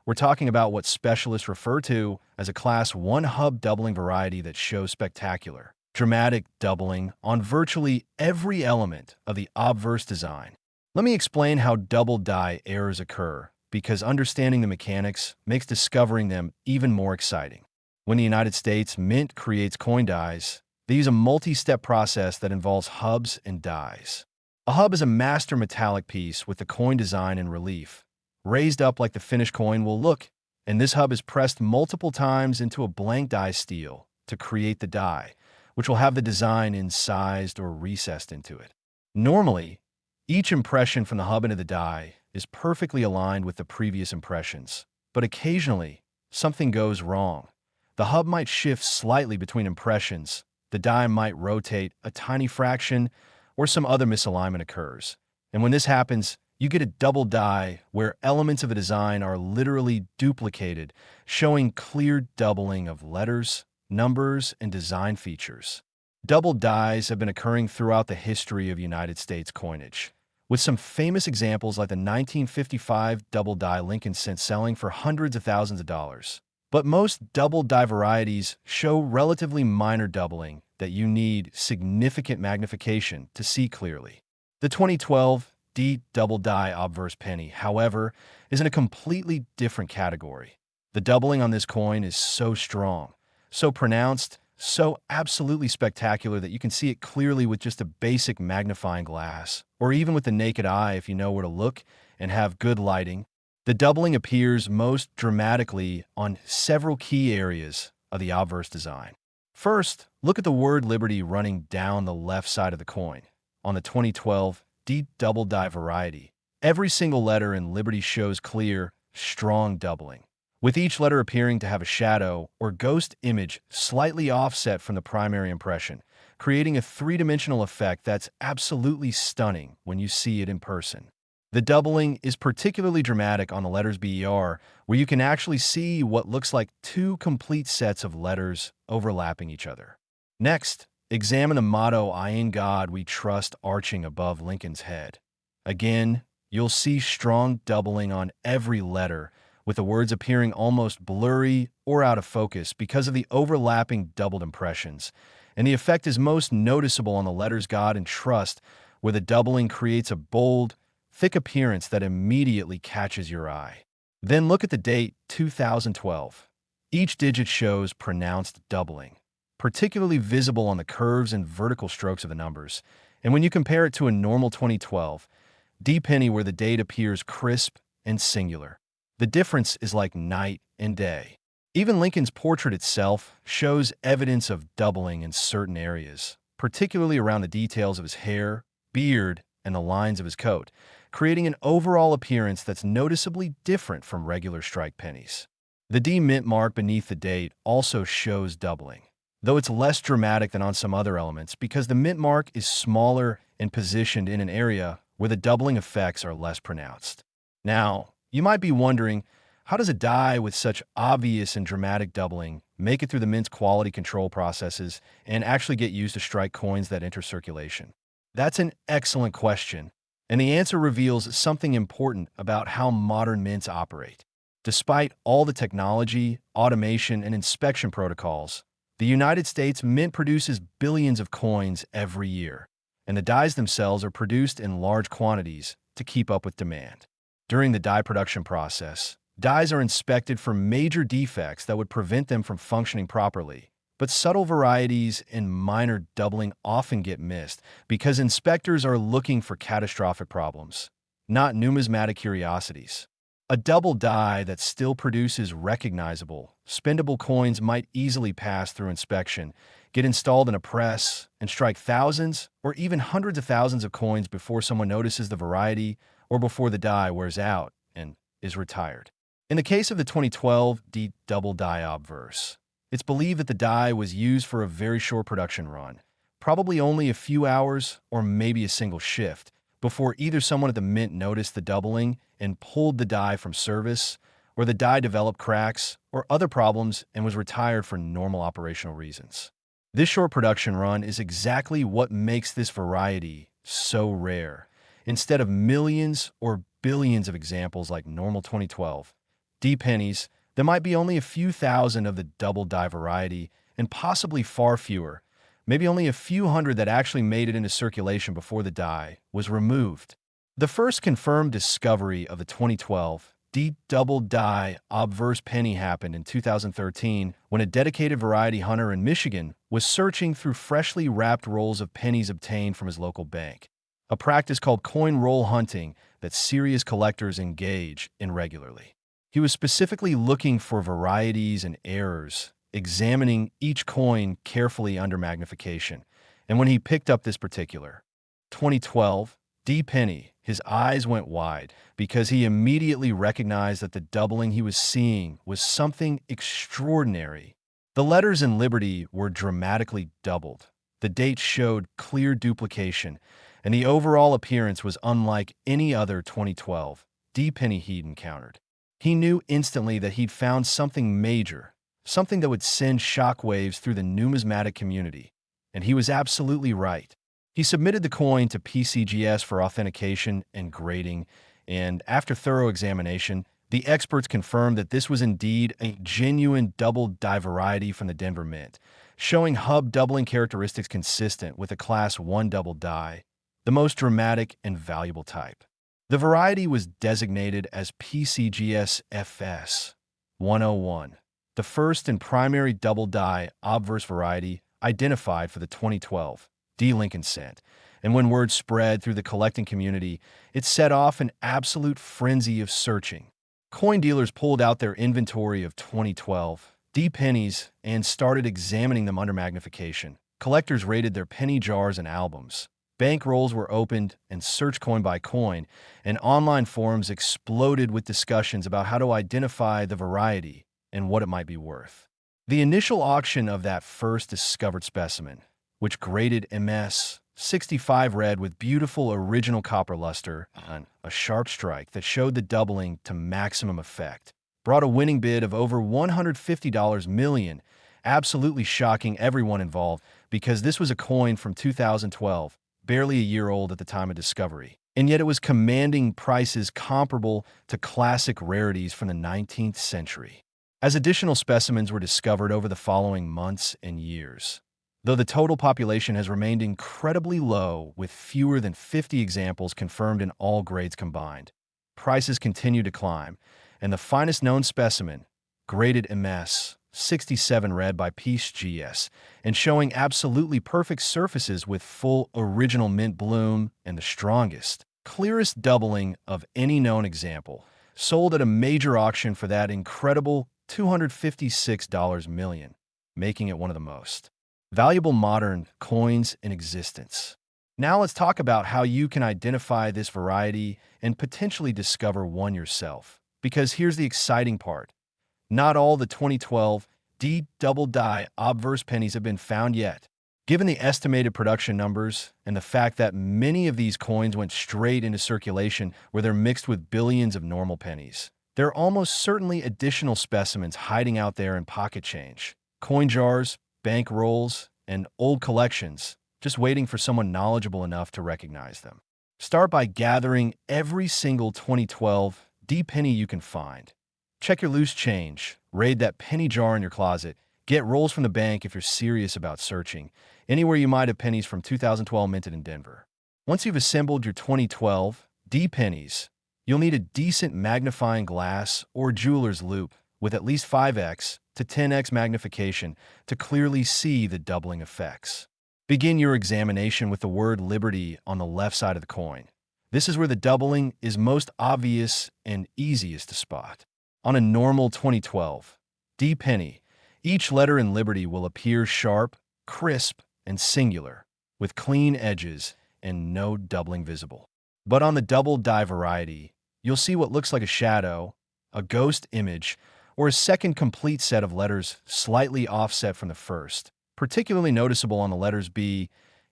We're talking about what specialists refer to as a Class 1 hub doubling variety that shows spectacular, dramatic doubling on virtually every element of the obverse design. Let me explain how double die errors occur, because understanding the mechanics makes discovering them even more exciting. When the United States Mint creates coin dies, they use a multi-step process that involves hubs and dies. A hub is a master metallic piece with the coin design in relief, raised up like the finished coin will look, and this hub is pressed multiple times into a blank die steel to create the die, which will have the design incised or recessed into it. Normally, each impression from the hub into the die is perfectly aligned with the previous impressions, but occasionally, something goes wrong. The hub might shift slightly between impressions, the die might rotate a tiny fraction, or some other misalignment occurs. And when this happens, you get a double die where elements of a design are literally duplicated, showing clear doubling of letters, numbers, and design features. Double dies have been occurring throughout the history of United States coinage, with some famous examples like the 1955 double die Lincoln cent selling for hundreds of thousands of dollars. But most double die varieties show relatively minor doubling that you need significant magnification to see clearly. The 2012 D double die Obverse penny, however, is in a completely different category. The doubling on this coin is so strong, so pronounced, so absolutely spectacular that you can see it clearly with just a basic magnifying glass, or even with the naked eye if you know where to look and have good lighting. The doubling appears most dramatically on several key areas of the Obverse design. First, look at the word Liberty running down the left side of the coin. On the 2012 D double die variety, every single letter in Liberty shows clear, strong doubling, with each letter appearing to have a shadow or ghost image slightly offset from the primary impression, creating a three-dimensional effect that's absolutely stunning when you see it in person. The doubling is particularly dramatic on the letters BER, where you can actually see what looks like two complete sets of letters overlapping each other. Next, examine the motto, "I in God we trust," arching above Lincoln's head. Again, you'll see strong doubling on every letter, with the words appearing almost blurry or out of focus because of the overlapping doubled impressions, and the effect is most noticeable on the letters God and Trust, where the doubling creates a bold, thick appearance that immediately catches your eye. Then look at the date, 2012. Each digit shows pronounced doubling, particularly visible on the curves and vertical strokes of the numbers, and when you compare it to a normal 2012 D penny where the date appears crisp and singular, the difference is like night and day. Even Lincoln's portrait itself shows evidence of doubling in certain areas, particularly around the details of his hair, beard, and the lines of his coat, creating an overall appearance that's noticeably different from regular strike pennies. The D mint mark beneath the date also shows doubling, though it's less dramatic than on some other elements because the mint mark is smaller and positioned in an area where the doubling effects are less pronounced. Now, you might be wondering, how does a die with such obvious and dramatic doubling make it through the mint's quality control processes and actually get used to strike coins that enter circulation? That's an excellent question, and the answer reveals something important about how modern mints operate. Despite all the technology, automation, and inspection protocols, the United States Mint produces billions of coins every year, and the dies themselves are produced in large quantities to keep up with demand. During the die production process, dies are inspected for major defects that would prevent them from functioning properly, but subtle varieties and minor doubling often get missed because inspectors are looking for catastrophic problems, not numismatic curiosities. A double die that still produces recognizable, spendable coins might easily pass through inspection, get installed in a press, and strike thousands or even hundreds of thousands of coins before someone notices the variety or before the die wears out and is retired. In the case of the 2012 D double die Obverse, it's believed that the die was used for a very short production run, probably only a few hours or maybe a single shift, before either someone at the mint noticed the doubling and pulled the die from service, or the die developed cracks or other problems and was retired for normal operational reasons. This short production run is exactly what makes this variety so rare. Instead of millions or billions of examples like normal 2012 D pennies, there might be only a few thousand of the double die variety and possibly far fewer, maybe only a few hundred that actually made it into circulation before the die was removed. The first confirmed discovery of the 2012 D double die Obverse penny happened in 2013 when a dedicated variety hunter in Michigan was searching through freshly wrapped rolls of pennies obtained from his local bank, a practice called coin roll hunting that serious collectors engage in regularly. He was specifically looking for varieties and errors examining each coin carefully under magnification. And when he picked up this particular 2012 D penny, his eyes went wide because he immediately recognized that the doubling he was seeing was something extraordinary. The letters in Liberty were dramatically doubled. The date showed clear duplication, and the overall appearance was unlike any other 2012 D penny he'd encountered. He knew instantly that he'd found something major, something that would send shockwaves through the numismatic community. And he was absolutely right. He submitted the coin to PCGS for authentication and grading, and after thorough examination, the experts confirmed that this was indeed a genuine double die variety from the Denver Mint, showing hub doubling characteristics consistent with a Class 1 double die, the most dramatic and valuable type. The variety was designated as PCGS FS 101, the first and primary double die obverse variety identified for the 2012 D Lincoln cent, and when word spread through the collecting community, it set off an absolute frenzy of searching. Coin dealers pulled out their inventory of 2012 D pennies and started examining them under magnification. Collectors rated their penny jars and albums. Bank rolls were opened and searched coin by coin, and online forums exploded with discussions about how to identify the variety and what it might be worth. The initial auction of that first discovered specimen, which graded MS 65 red with beautiful original copper luster on a sharp strike that showed the doubling to maximum effect, brought a winning bid of over $150 million, absolutely shocking everyone involved because this was a coin from 2012, barely a year old at the time of discovery, and yet it was commanding prices comparable to classic rarities from the 19th century. As additional specimens were discovered over the following months and years, though the total population has remained incredibly low with fewer than 50 examples confirmed in all grades combined, prices continue to climb, and the finest known specimen, graded MS 67 red by PCGS, and showing absolutely perfect surfaces with full original mint bloom and the strongest, clearest doubling of any known example, sold at a major auction for that incredible $256 million, making it one of the most valuable modern coins in existence. Now let's talk about how you can identify this variety and potentially discover one yourself. Because here's the exciting part. Not all the 2012 D double die obverse pennies have been found yet. Given the estimated production numbers and the fact that many of these coins went straight into circulation where they're mixed with billions of normal pennies, there are almost certainly additional specimens hiding out there in pocket change, coin jars, bank rolls, and old collections, just waiting for someone knowledgeable enough to recognize them. Start by gathering every single 2012 D penny you can find. Check your loose change, raid that penny jar in your closet, get rolls from the bank if you're serious about searching, anywhere you might have pennies from 2012 minted in Denver. Once you've assembled your 2012 D pennies, you'll need a decent magnifying glass or jeweler's loupe with at least 5x to 10x magnification to clearly see the doubling effects. Begin your examination with the word Liberty on the left side of the coin. This is where the doubling is most obvious and easiest to spot. On a normal 2012 D penny, each letter in Liberty will appear sharp, crisp, and singular, with clean edges and no doubling visible. But on the double die variety, you'll see what looks like a shadow, a ghost image, or a second complete set of letters slightly offset from the first, particularly noticeable on the letters B,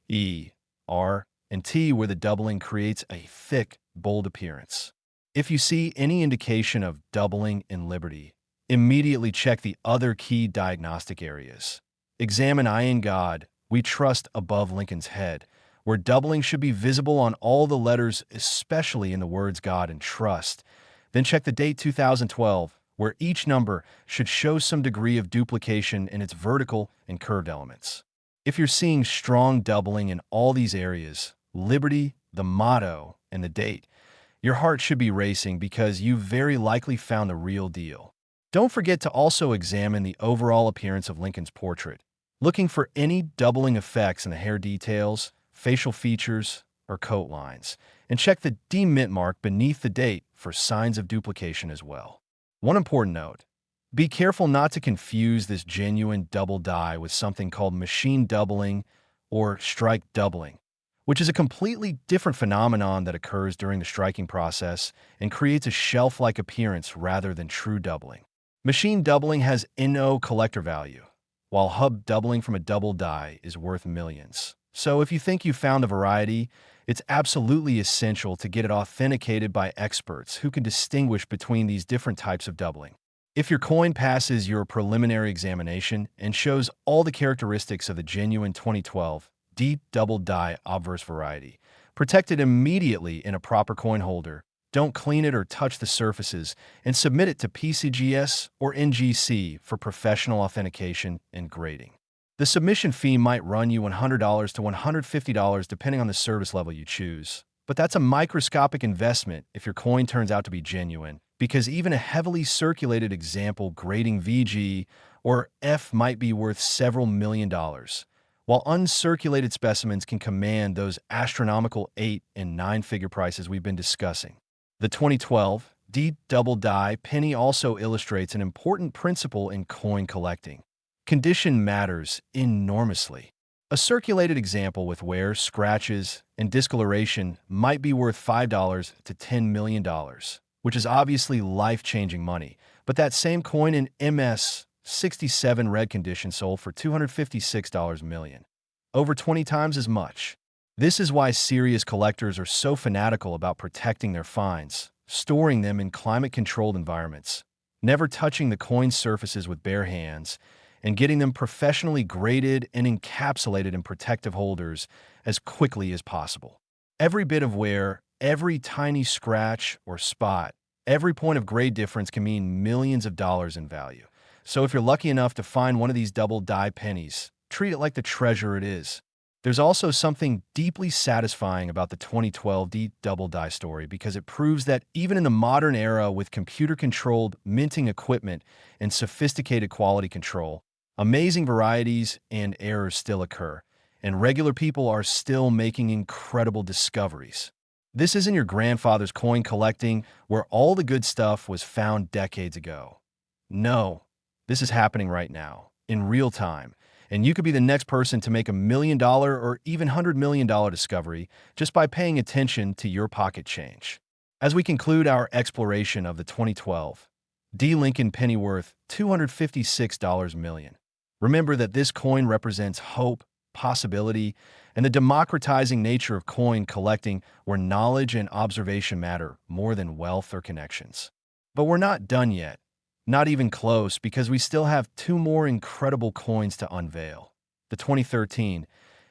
E, R, and T, where the doubling creates a thick, bold appearance. If you see any indication of doubling in Liberty, immediately check the other key diagnostic areas. Examine I in God, we trust above Lincoln's head, where doubling should be visible on all the letters, especially in the words God and trust. Then check the date 2012, where each number should show some degree of duplication in its vertical and curved elements. If you're seeing strong doubling in all these areas, Liberty, the motto, and the date, your heart should be racing because you've very likely found the real deal. Don't forget to also examine the overall appearance of Lincoln's portrait, looking for any doubling effects in the hair details, facial features, or coat lines, and check the D Mintmark beneath the date for signs of duplication as well. One important note: Be careful not to confuse this genuine double die with something called machine doubling or strike doubling, which is a completely different phenomenon that occurs during the striking process and creates a shelf-like appearance rather than true doubling. Machine doubling has no collector value, while hub doubling from a double die is worth millions. So if you think you found a variety, it's absolutely essential to get it authenticated by experts who can distinguish between these different types of doubling. If your coin passes your preliminary examination and shows all the characteristics of the genuine 2012 deep double die obverse variety, protect it immediately in a proper coin holder. Don't clean it or touch the surfaces, and submit it to PCGS or NGC for professional authentication and grading. The submission fee might run you $100 to $150 depending on the service level you choose. But that's a microscopic investment if your coin turns out to be genuine, because even a heavily circulated example grading VG or F might be worth several $1,000,000, while uncirculated specimens can command those astronomical 8- and 9-figure prices we've been discussing. The 2012 deep double die penny also illustrates an important principle in coin collecting. Condition matters enormously. A circulated example with wear, scratches, and discoloration might be worth $5 to $10 million, which is obviously life-changing money. But that same coin in MS67 red condition sold for $256 million, over 20 times as much. This is why serious collectors are so fanatical about protecting their finds, storing them in climate-controlled environments, never touching the coin surfaces with bare hands, and getting them professionally graded and encapsulated in protective holders as quickly as possible. Every bit of wear, every tiny scratch or spot, every point of grade difference can mean millions of dollars in value. So if you're lucky enough to find one of these double die pennies, treat it like the treasure it is. There's also something deeply satisfying about the 2012 deep double die story because it proves that even in the modern era with computer-controlled minting equipment and sophisticated quality control, amazing varieties and errors still occur, and regular people are still making incredible discoveries. This isn't your grandfather's coin collecting where all the good stuff was found decades ago. No, this is happening right now, in real time. And you could be the next person to make $1 million or even $100 million discovery just by paying attention to your pocket change. As we conclude our exploration of the 2012 D. Lincoln penny worth $256 million, remember that this coin represents hope, possibility, and the democratizing nature of coin collecting where knowledge and observation matter more than wealth or connections. But we're not done yet. Not even close, because we still have 2 more incredible coins to unveil. The 2013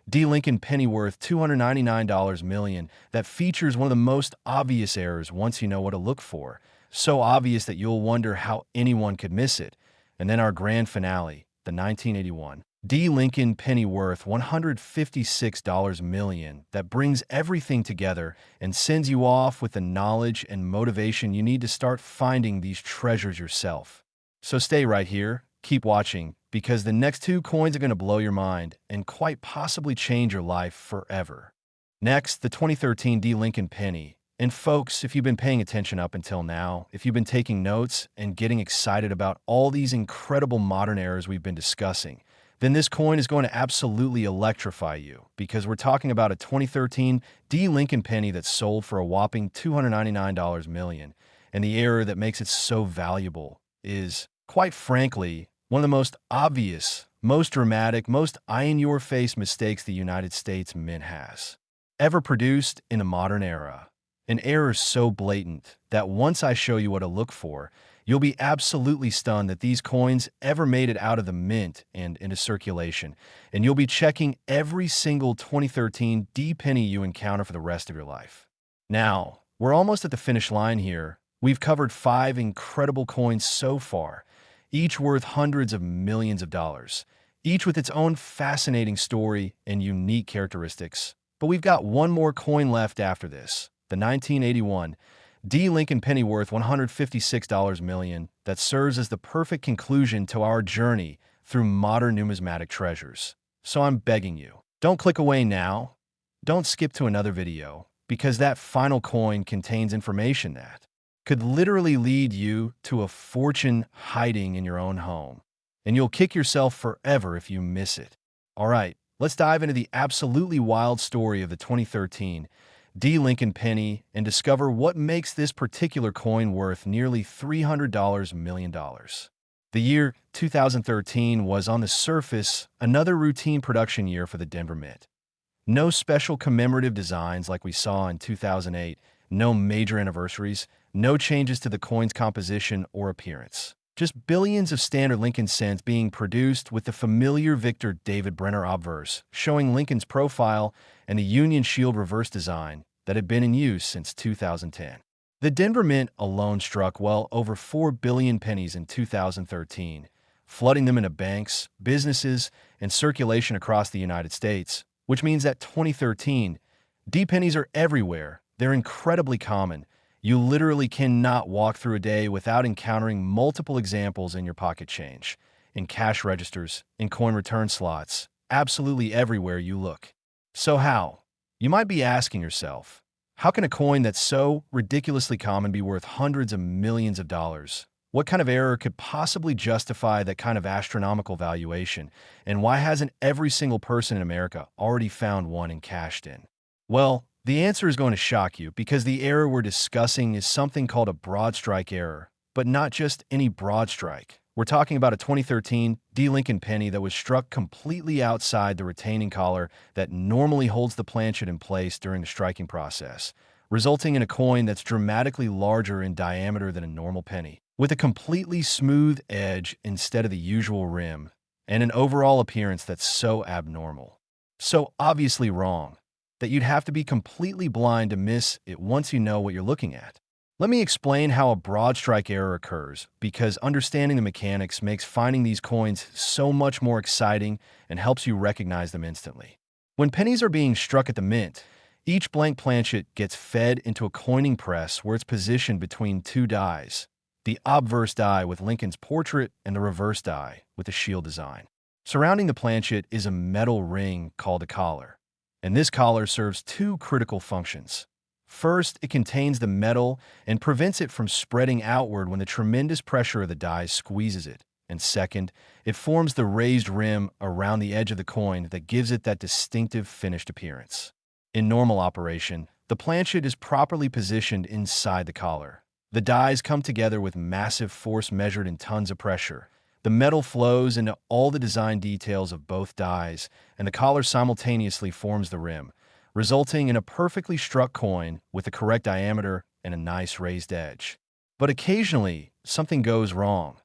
D. Lincoln penny worth $299 million that features one of the most obvious errors once you know what to look for. So obvious that you'll wonder how anyone could miss it. And then our grand finale, the 1981 D. Lincoln penny worth $156 million that brings everything together and sends you off with the knowledge and motivation you need to start finding these treasures yourself. So stay right here, keep watching, because the next 2 coins are going to blow your mind and quite possibly change your life forever. Next, the 2013 D. Lincoln penny. And folks, if you've been paying attention up until now, if you've been taking notes and getting excited about all these incredible modern errors we've been discussing, then this coin is going to absolutely electrify you, because we're talking about a 2013 D. Lincoln penny that sold for a whopping $299 million, and the error that makes it so valuable is, quite frankly, one of the most obvious, most dramatic, most eye-in-your-face mistakes the United States Mint has ever produced in the modern era. An error so blatant that once I show you what to look for, you'll be absolutely stunned that these coins ever made it out of the mint and into circulation, and you'll be checking every single 2013 D penny you encounter for the rest of your life. Now, we're almost at the finish line here. We've covered 5 incredible coins so far, each worth hundreds of millions of dollars, each with its own fascinating story and unique characteristics. But we've got one more coin left after this, the 1981 D. Lincoln penny worth $156 million that serves as the perfect conclusion to our journey through modern numismatic treasures. So I'm begging you, don't click away now. Don't skip to another video, because that final coin contains information that could literally lead you to a fortune hiding in your own home. And you'll kick yourself forever if you miss it. All right, let's dive into the absolutely wild story of the 2013 D. Lincoln penny and discover what makes this particular coin worth nearly $300 million. The year 2013 was, on the surface, another routine production year for the Denver Mint. No special commemorative designs like we saw in 2008, no major anniversaries, no changes to the coin's composition or appearance. Just billions of standard Lincoln cents being produced with the familiar Victor David Brenner Obverse, showing Lincoln's profile and the Union Shield reverse design that had been in use since 2010. The Denver Mint alone struck well over 4 billion pennies in 2013, flooding them into banks, businesses, and circulation across the United States, which means that 2013, D pennies are everywhere. They're incredibly common. You literally cannot walk through a day without encountering multiple examples in your pocket change, in cash registers, in coin return slots, absolutely everywhere you look. So how? You might be asking yourself, how can a coin that's so ridiculously common be worth hundreds of millions of dollars? What kind of error could possibly justify that kind of astronomical valuation? And why hasn't every single person in America already found one and cashed in? Well, the answer is going to shock you because the error we're discussing is something called a broadstrike error, but not just any broadstrike. We're talking about a 2013 D. Lincoln penny that was struck completely outside the retaining collar that normally holds the planchet in place during the striking process, resulting in a coin that's dramatically larger in diameter than a normal penny, with a completely smooth edge instead of the usual rim, and an overall appearance that's so abnormal. So obviously wrong that you'd have to be completely blind to miss it once you know what you're looking at. Let me explain how a broadstrike error occurs, because understanding the mechanics makes finding these coins so much more exciting and helps you recognize them instantly. When pennies are being struck at the mint, each blank planchet gets fed into a coining press where it's positioned between two dies, the obverse die with Lincoln's portrait and the reverse die with the shield design. Surrounding the planchet is a metal ring called a collar, and this collar serves two critical functions. First, it contains the metal and prevents it from spreading outward when the tremendous pressure of the die squeezes it. And second, it forms the raised rim around the edge of the coin that gives it that distinctive finished appearance. In normal operation, the planchet is properly positioned inside the collar. The dies come together with massive force measured in tons of pressure. The metal flows into all the design details of both dies, and the collar simultaneously forms the rim, resulting in a perfectly struck coin with the correct diameter and a nice raised edge. But occasionally, something goes wrong.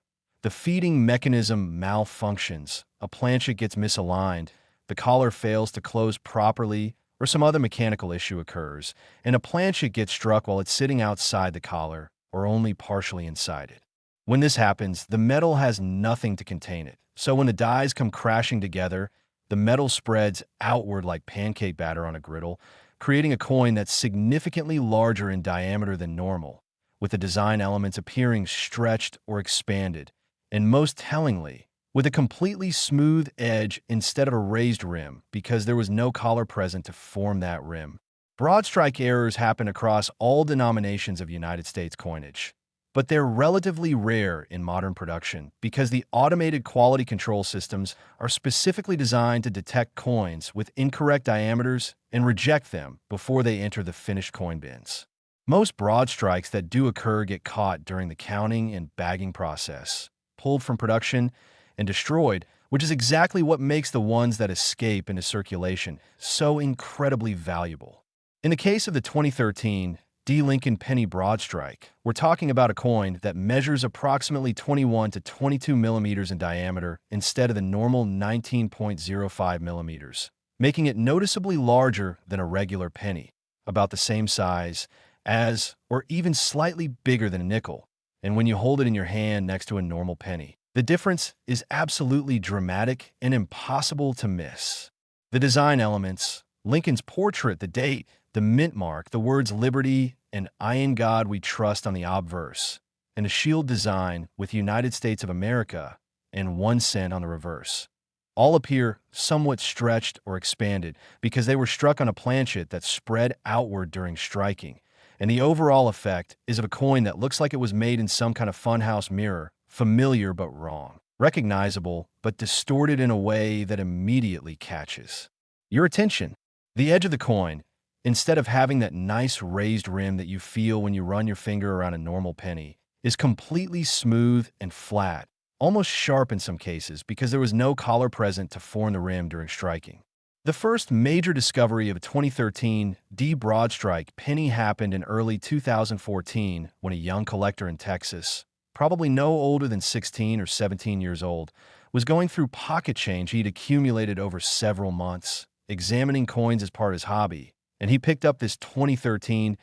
The feeding mechanism malfunctions, a planchet gets misaligned, the collar fails to close properly, or some other mechanical issue occurs, and a planchet gets struck while it's sitting outside the collar or only partially inside it. When this happens, the metal has nothing to contain it, so when the dies come crashing together, the metal spreads outward like pancake batter on a griddle, creating a coin that's significantly larger in diameter than normal, with the design elements appearing stretched or expanded, and most tellingly, with a completely smooth edge instead of a raised rim because there was no collar present to form that rim. Broadstrike errors happen across all denominations of United States coinage, but they're relatively rare in modern production because the automated quality control systems are specifically designed to detect coins with incorrect diameters and reject them before they enter the finished coin bins. Most broadstrikes that do occur get caught during the counting and bagging process, pulled from production, and destroyed, which is exactly what makes the ones that escape into circulation so incredibly valuable. In the case of the 2013 D. Lincoln penny broadstrike, we're talking about a coin that measures approximately 21 to 22 millimeters in diameter instead of the normal 19.05 millimeters, making it noticeably larger than a regular penny, about the same size as, or even slightly bigger than a nickel, and when you hold it in your hand next to a normal penny, the difference is absolutely dramatic and impossible to miss. The design elements, Lincoln's portrait, the date, the Mintmark, the words Liberty and I in God We Trust on the obverse, and a shield design with United States of America and 1 cent on the reverse, all appear somewhat stretched or expanded because they were struck on a planchet that spread outward during striking, and the overall effect is of a coin that looks like it was made in some kind of funhouse mirror, familiar but wrong, recognizable but distorted in a way that immediately catches your attention. The edge of the coin, instead of having that nice raised rim that you feel when you run your finger around a normal penny, is completely smooth and flat, almost sharp in some cases because there was no collar present to form the rim during striking. The first major discovery of a 2013 Broadstrike penny happened in early 2014 when a young collector in Texas, probably no older than 16 or 17 years old, was going through pocket change he'd accumulated over several months, examining coins as part of his hobby, and he picked up this 2013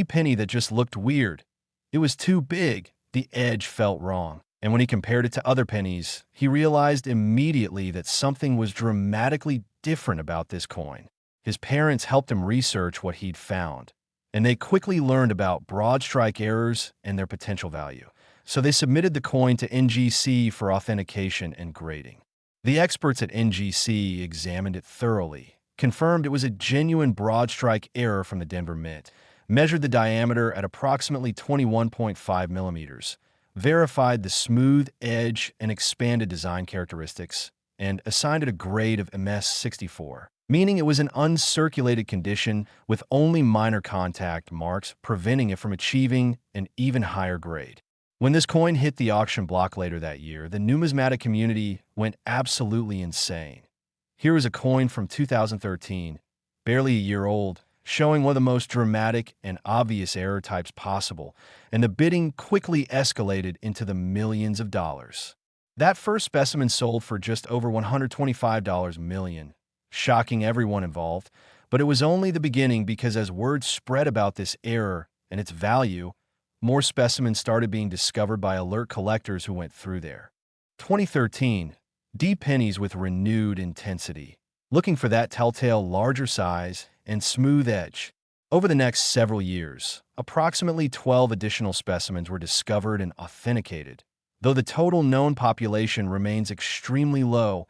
penny that just looked weird. It was too big, the edge felt wrong. And when he compared it to other pennies, he realized immediately that something was dramatically different about this coin. His parents helped him research what he'd found, and they quickly learned about broadstrike errors and their potential value. So they submitted the coin to NGC for authentication and grading. The experts at NGC examined it thoroughly, confirmed it was a genuine broadstrike error from the Denver Mint, measured the diameter at approximately 21.5 millimeters, verified the smooth edge and expanded design characteristics, and assigned it a grade of MS64, meaning it was an uncirculated condition with only minor contact marks preventing it from achieving an even higher grade. When this coin hit the auction block later that year, the numismatic community went absolutely insane. Here is a coin from 2013, barely a year old, showing one of the most dramatic and obvious error types possible, and the bidding quickly escalated into the millions of dollars. That first specimen sold for just over $125 million, shocking everyone involved, but it was only the beginning because as word spread about this error and its value, more specimens started being discovered by alert collectors who went through there. 2013, pennies with renewed intensity, looking for that telltale larger size and smooth edge. Over the next several years, approximately 12 additional specimens were discovered and authenticated. Though the total known population remains extremely low,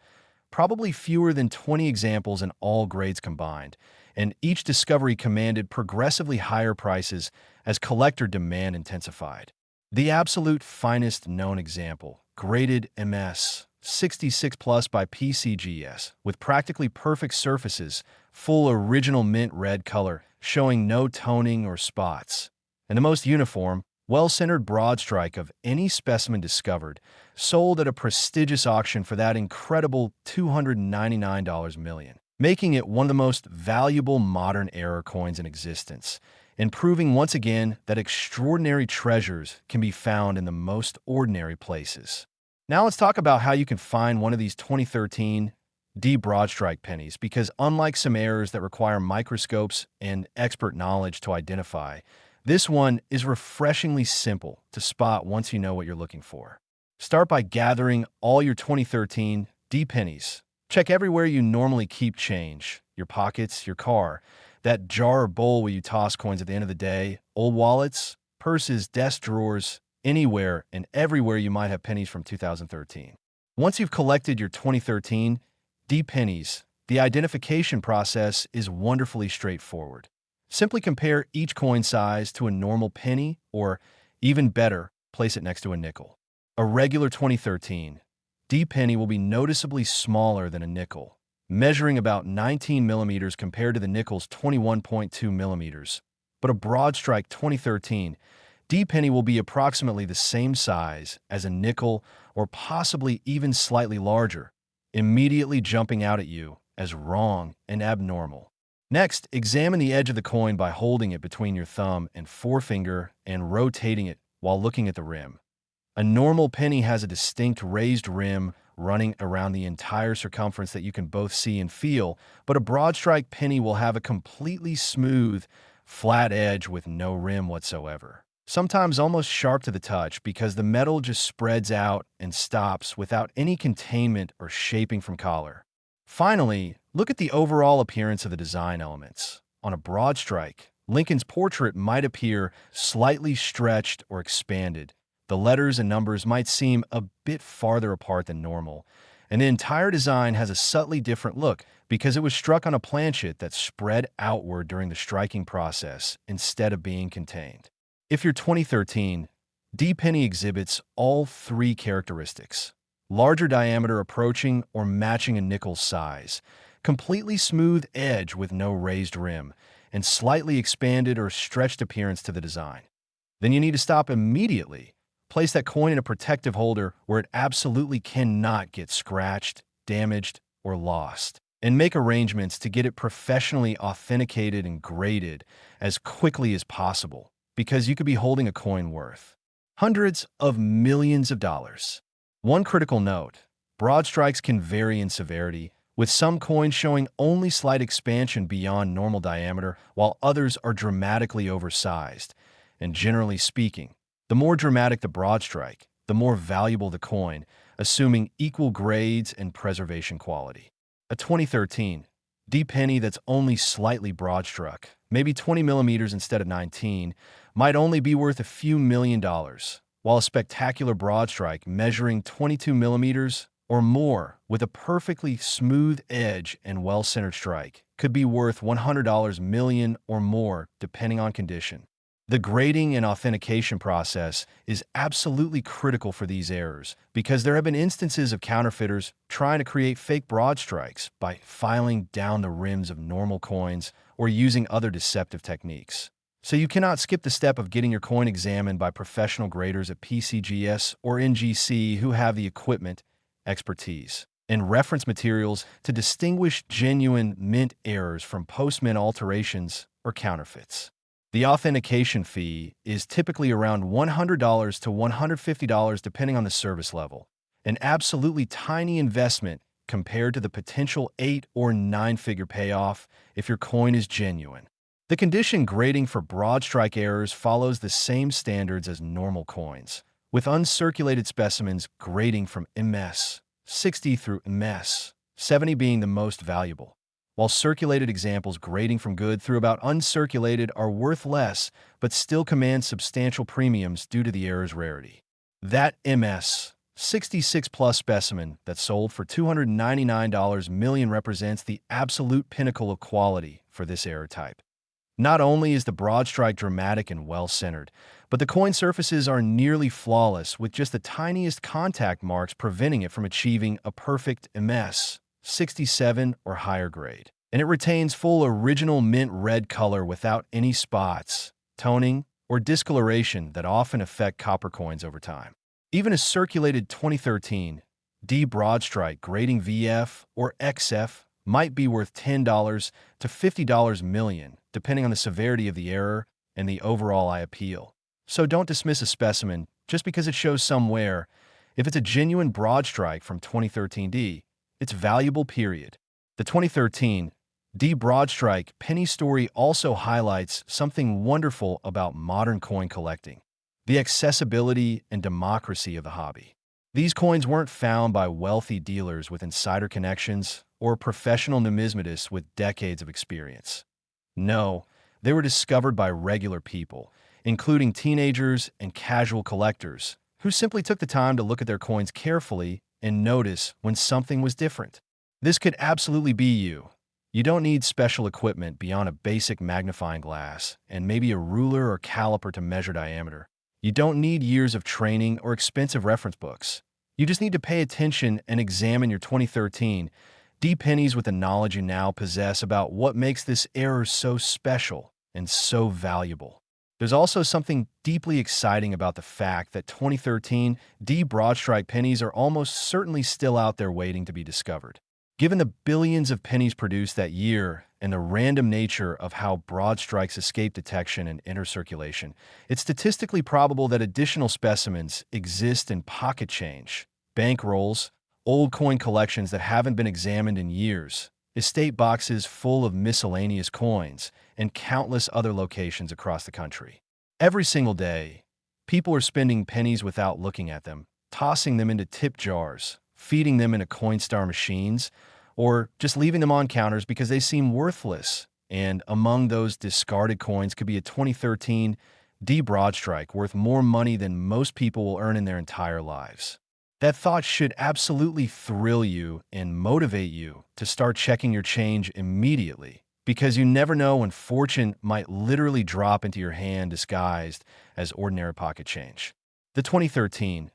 probably fewer than 20 examples in all grades combined, and each discovery commanded progressively higher prices as collector demand intensified. The absolute finest known example, graded MS 66 Plus by PCGS, with practically perfect surfaces, full original mint red color, showing no toning or spots, and the most uniform, well-centered broadstrike of any specimen discovered, sold at a prestigious auction for that incredible $299 million, making it one of the most valuable modern era coins in existence, and proving once again that extraordinary treasures can be found in the most ordinary places. Now let's talk about how you can find one of these 2013 broadstrike pennies, because unlike some errors that require microscopes and expert knowledge to identify, this one is refreshingly simple to spot once you know what you're looking for. Start by gathering all your 2013 pennies. Check everywhere you normally keep change, your pockets, your car, that jar or bowl where you toss coins at the end of the day, old wallets, purses, desk drawers, anywhere and everywhere you might have pennies from 2013. Once you've collected your 2013 pennies, the identification process is wonderfully straightforward. Simply compare each coin size to a normal penny, or, even better, place it next to a nickel. A regular 2013 penny will be noticeably smaller than a nickel, measuring about 19 millimeters compared to the nickel's 21.2 millimeters. But a broadstrike 2013 penny will be approximately the same size as a nickel, or possibly even slightly larger, immediately jumping out at you as wrong and abnormal. Next, examine the edge of the coin by holding it between your thumb and forefinger and rotating it while looking at the rim. A normal penny has a distinct raised rim running around the entire circumference that you can both see and feel, but a broadstrike penny will have a completely smooth, flat edge with no rim whatsoever, sometimes almost sharp to the touch because the metal just spreads out and stops without any containment or shaping from collar. Finally, look at the overall appearance of the design elements. On a broadstrike, Lincoln's portrait might appear slightly stretched or expanded. The letters and numbers might seem a bit farther apart than normal, And the entire design has a subtly different look because it was struck on a planchet that spread outward during the striking process instead of being contained. If your 2013 D penny exhibits all three characteristics: larger diameter approaching or matching a nickel's size, completely smooth edge with no raised rim, and slightly expanded or stretched appearance to the design, then you need to stop immediately. Place that coin in a protective holder where it absolutely cannot get scratched, damaged, or lost. And make arrangements to get it professionally authenticated and graded as quickly as possible, because you could be holding a coin worth hundreds of millions of dollars. One critical note: broadstrikes can vary in severity, with some coins showing only slight expansion beyond normal diameter, while others are dramatically oversized. And generally speaking, the more dramatic the broadstrike, the more valuable the coin, assuming equal grades and preservation quality. A 2013 D penny that's only slightly broadstruck, maybe 20 millimeters instead of 19, might only be worth a few $1,000,000, while a spectacular broadstrike measuring 22 millimeters or more with a perfectly smooth edge and well-centered strike could be worth $100 million or more, depending on condition. The grading and authentication process is absolutely critical for these errors because there have been instances of counterfeiters trying to create fake broadstrikes by filing down the rims of normal coins or using other deceptive techniques. So you cannot skip the step of getting your coin examined by professional graders at PCGS or NGC who have the equipment, expertise, and reference materials to distinguish genuine mint errors from post-mint alterations or counterfeits. The authentication fee is typically around $100 to $150 depending on the service level, an absolutely tiny investment compared to the potential 8 or 9-figure payoff if your coin is genuine. The condition grading for broadstrike errors follows the same standards as normal coins, with uncirculated specimens grading from MS 60 through MS 70 being the most valuable, while circulated examples grading from good through about uncirculated are worth less but still command substantial premiums due to the error's rarity. That MS 66 plus specimen that sold for $299 million represents the absolute pinnacle of quality for this error type. Not only is the broadstrike dramatic and well-centered, but the coin surfaces are nearly flawless with just the tiniest contact marks preventing it from achieving a perfect MS 67 or higher grade. And it retains full original mint red color without any spots, toning, or discoloration that often affect copper coins over time. Even a circulated 2013 D broadstrike grading VF or XF might be worth $10 to $50 million, depending on the severity of the error and the overall eye appeal. So don't dismiss a specimen just because it shows some wear. If it's a genuine broadstrike from 2013 D, it's valuable, period. The 2013 D broadstrike penny story also highlights something wonderful about modern coin collecting: the accessibility and democracy of the hobby. These coins weren't found by wealthy dealers with insider connections or professional numismatists with decades of experience. No, they were discovered by regular people, including teenagers and casual collectors, who simply took the time to look at their coins carefully and notice when something was different. This could absolutely be you. You don't need special equipment beyond a basic magnifying glass and maybe a ruler or caliper to measure diameter. You don't need years of training or expensive reference books. You just need to pay attention and examine your 2013 D pennies with the knowledge you now possess about what makes this error so special and so valuable. There's also something deeply exciting about the fact that 2013 D broadstrike pennies are almost certainly still out there waiting to be discovered. Given the billions of pennies produced that year and the random nature of how broadstrikes escape detection and enter circulation, it's statistically probable that additional specimens exist in pocket change, bank rolls, old coin collections that haven't been examined in years, estate boxes full of miscellaneous coins, and countless other locations across the country. Every single day, people are spending pennies without looking at them, tossing them into tip jars, feeding them into Coinstar machines, or just leaving them on counters because they seem worthless. And among those discarded coins could be a 2013 D broadstrike worth more money than most people will earn in their entire lives. That thought should absolutely thrill you and motivate you to start checking your change immediately, because you never know when fortune might literally drop into your hand disguised as ordinary pocket change. The 2013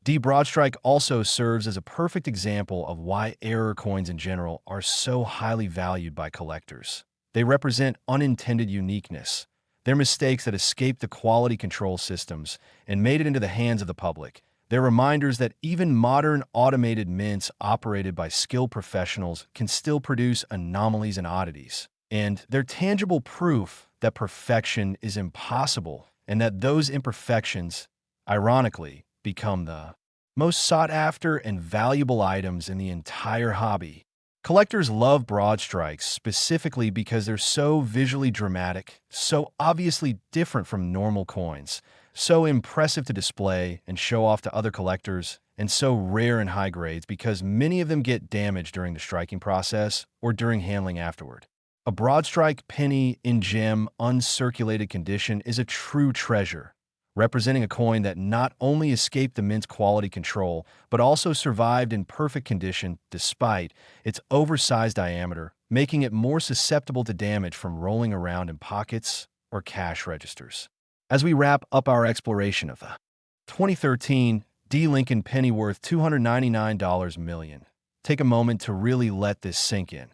Broadstrike also serves as a perfect example of why error coins in general are so highly valued by collectors. They represent unintended uniqueness. They're mistakes that escaped the quality control systems and made it into the hands of the public. They're reminders that even modern automated mints operated by skilled professionals can still produce anomalies and oddities. And they're tangible proof that perfection is impossible and that those imperfections, ironically, become the most sought-after and valuable items in the entire hobby. Collectors love broadstrikes specifically because they're so visually dramatic, so obviously different from normal coins, so impressive to display and show off to other collectors, and so rare in high grades because many of them get damaged during the striking process or during handling afterward. A broadstrike penny in gem, uncirculated condition is a true treasure, representing a coin that not only escaped the mint's quality control, but also survived in perfect condition despite its oversized diameter, making it more susceptible to damage from rolling around in pockets or cash registers. As we wrap up our exploration of the 2013 Lincoln penny worth $299 million, take a moment to really let this sink in.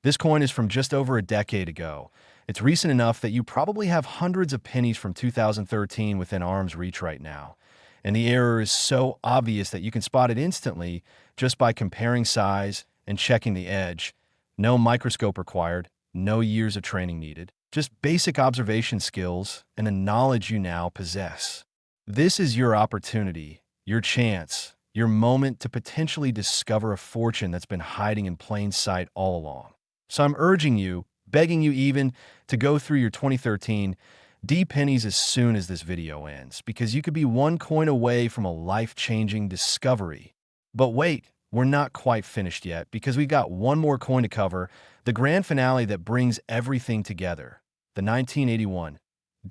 This coin is from just over a decade ago. It's recent enough that you probably have hundreds of pennies from 2013 within arm's reach right now. And the error is so obvious that you can spot it instantly just by comparing size and checking the edge. No microscope required, no years of training needed, just basic observation skills and the knowledge you now possess. This is your opportunity, your chance, your moment to potentially discover a fortune that's been hiding in plain sight all along. So I'm urging you, begging you even, to go through your 2013 pennies as soon as this video ends, because you could be one coin away from a life-changing discovery. But wait, we're not quite finished yet, because we've got one more coin to cover, the grand finale that brings everything together. The 1981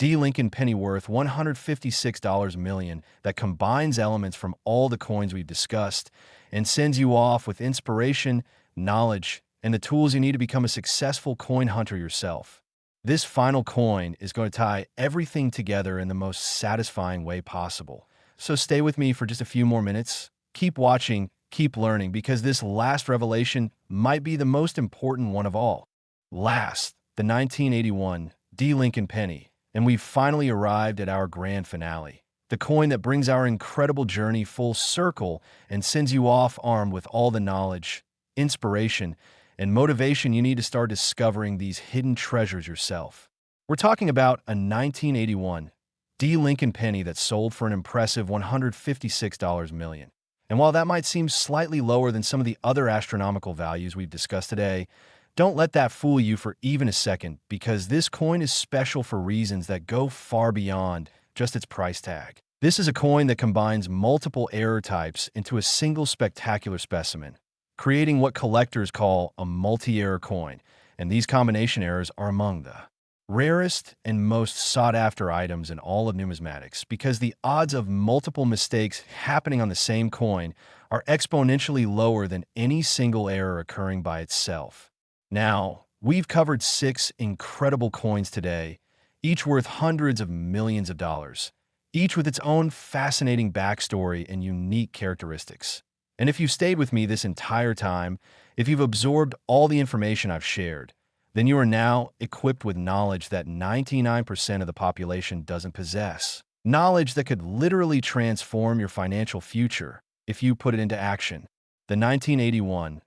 Lincoln penny worth $156 million that combines elements from all the coins we've discussed and sends you off with inspiration, knowledge, and the tools you need to become a successful coin hunter yourself. This final coin is going to tie everything together in the most satisfying way possible. So stay with me for just a few more minutes. Keep watching, keep learning, because this last revelation might be the most important one of all. Last, the 1981 Lincoln penny, and we've finally arrived at our grand finale. The coin that brings our incredible journey full circle and sends you off armed with all the knowledge, inspiration, and motivation you need to start discovering these hidden treasures yourself. We're talking about a 1981 Lincoln penny that sold for an impressive $156 million. And while that might seem slightly lower than some of the other astronomical values we've discussed today, don't let that fool you for even a second, because this coin is special for reasons that go far beyond just its price tag. This is a coin that combines multiple error types into a single spectacular specimen, creating what collectors call a multi-error coin, and these combination errors are among the rarest and most sought-after items in all of numismatics, because the odds of multiple mistakes happening on the same coin are exponentially lower than any single error occurring by itself. Now, we've covered 6 incredible coins today, each worth hundreds of millions of dollars, each with its own fascinating backstory and unique characteristics. And if you've stayed with me this entire time, if you've absorbed all the information I've shared, then you are now equipped with knowledge that 99% of the population doesn't possess. Knowledge that could literally transform your financial future if you put it into action. The 1981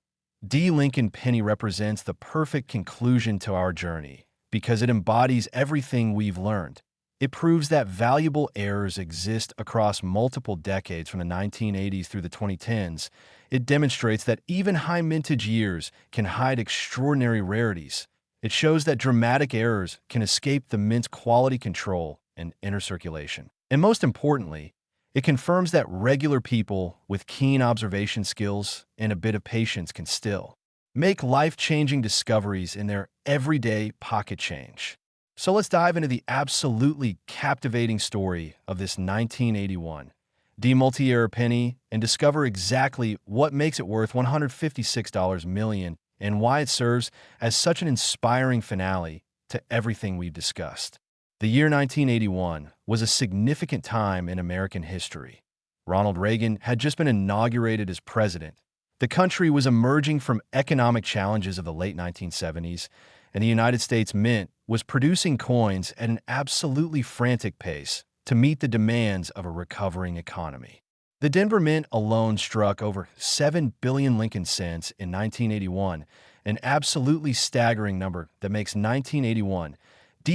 Lincoln penny represents the perfect conclusion to our journey because it embodies everything we've learned. It proves that valuable errors exist across multiple decades from the 1980s through the 2010s. It demonstrates that even high mintage years can hide extraordinary rarities. It shows that dramatic errors can escape the mint's quality control and inner circulation. And most importantly, it confirms that regular people with keen observation skills and a bit of patience can still make life-changing discoveries in their everyday pocket change. So let's dive into the absolutely captivating story of this 1981 multi-era penny and discover exactly what makes it worth $156 million and why it serves as such an inspiring finale to everything we've discussed. The year 1981 was a significant time in American history. Ronald Reagan had just been inaugurated as president. The country was emerging from economic challenges of the late 1970s, and the United States Mint was producing coins at an absolutely frantic pace to meet the demands of a recovering economy. The Denver Mint alone struck over 7 billion Lincoln cents in 1981, an absolutely staggering number that makes 1981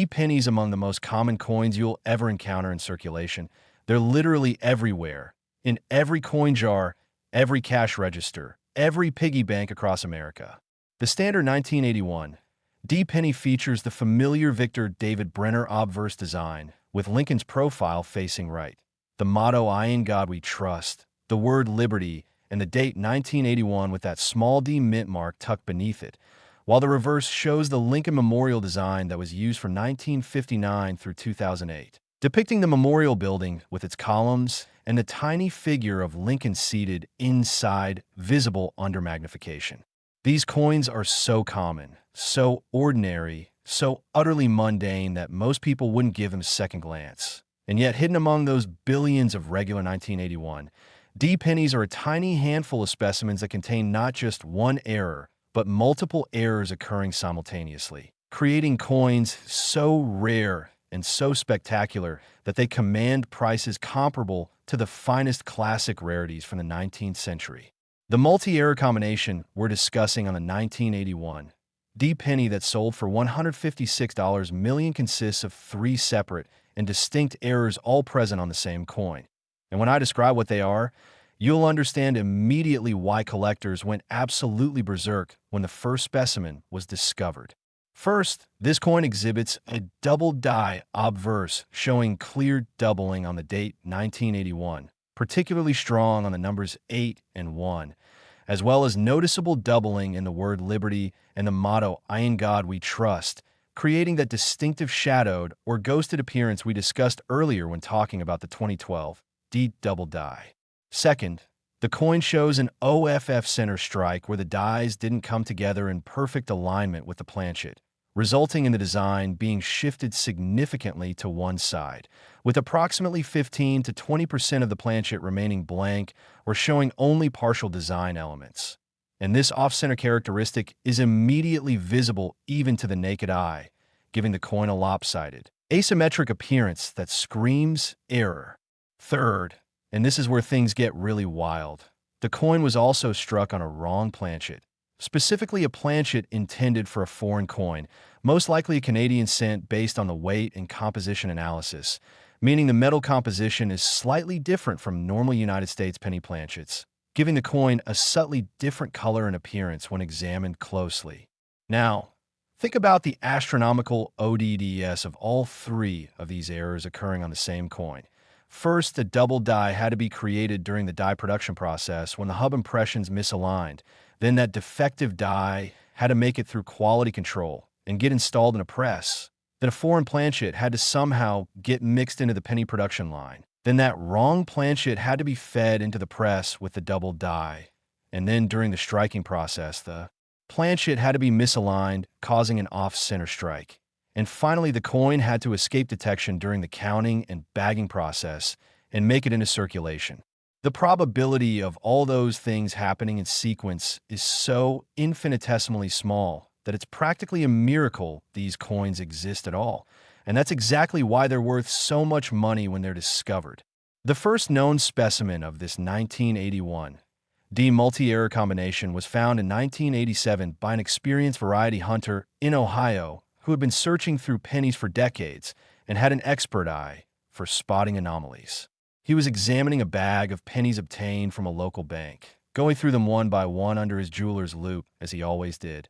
pennies among the most common coins you'll ever encounter in circulation. They're literally everywhere, in every coin jar, every cash register, every piggy bank across America. The standard 1981 penny features the familiar Victor David Brenner Obverse design, with Lincoln's profile facing right. The motto, "I in God we trust," the word liberty, and the date 1981 with that small d Mintmark tucked beneath it, while the reverse shows the Lincoln Memorial design that was used from 1959 through 2008, depicting the memorial building with its columns and the tiny figure of Lincoln seated inside, visible under magnification. These coins are so common, so ordinary, so utterly mundane that most people wouldn't give them a second glance. And yet, hidden among those billions of regular 1981, pennies are a tiny handful of specimens that contain not just one error, but multiple errors occurring simultaneously, creating coins so rare and so spectacular that they command prices comparable to the finest classic rarities from the 19th century. The multi-error combination we're discussing on the 1981 penny that sold for $156 million consists of 3 separate and distinct errors all present on the same coin. And when I describe what they are, you'll understand immediately why collectors went absolutely berserk when the first specimen was discovered. First, this coin exhibits a double die obverse showing clear doubling on the date 1981, particularly strong on the numbers 8 and 1, as well as noticeable doubling in the word liberty and the motto, "I in God we trust," creating that distinctive shadowed or ghosted appearance we discussed earlier when talking about the 2012 double die. Second, the coin shows an OFF center strike where the dies didn't come together in perfect alignment with the planchet, resulting in the design being shifted significantly to one side, with approximately 15 to 20% of the planchet remaining blank or showing only partial design elements. And this off-center characteristic is immediately visible even to the naked eye, giving the coin a lopsided, asymmetric appearance that screams error. Third, and this is where things get really wild, the coin was also struck on a wrong planchet, specifically a planchet intended for a foreign coin, most likely a Canadian cent based on the weight and composition analysis, meaning the metal composition is slightly different from normal United States penny planchets, giving the coin a subtly different color and appearance when examined closely. Now, think about the astronomical odds of all 3 of these errors occurring on the same coin. First, a double die had to be created during the die production process when the hub impressions misaligned. Then that defective die had to make it through quality control and get installed in a press. Then a foreign planchet had to somehow get mixed into the penny production line. Then that wrong planchet had to be fed into the press with the double die. And then during the striking process, the planchet had to be misaligned, causing an off-center strike. And finally, the coin had to escape detection during the counting and bagging process and make it into circulation. The probability of all those things happening in sequence is so infinitesimally small that it's practically a miracle these coins exist at all. And that's exactly why they're worth so much money when they're discovered. The first known specimen of this 1981 multi-error combination was found in 1987 by an experienced variety hunter in Ohio who had been searching through pennies for decades and had an expert eye for spotting anomalies. He was examining a bag of pennies obtained from a local bank, going through them one by one under his jeweler's loupe, as he always did.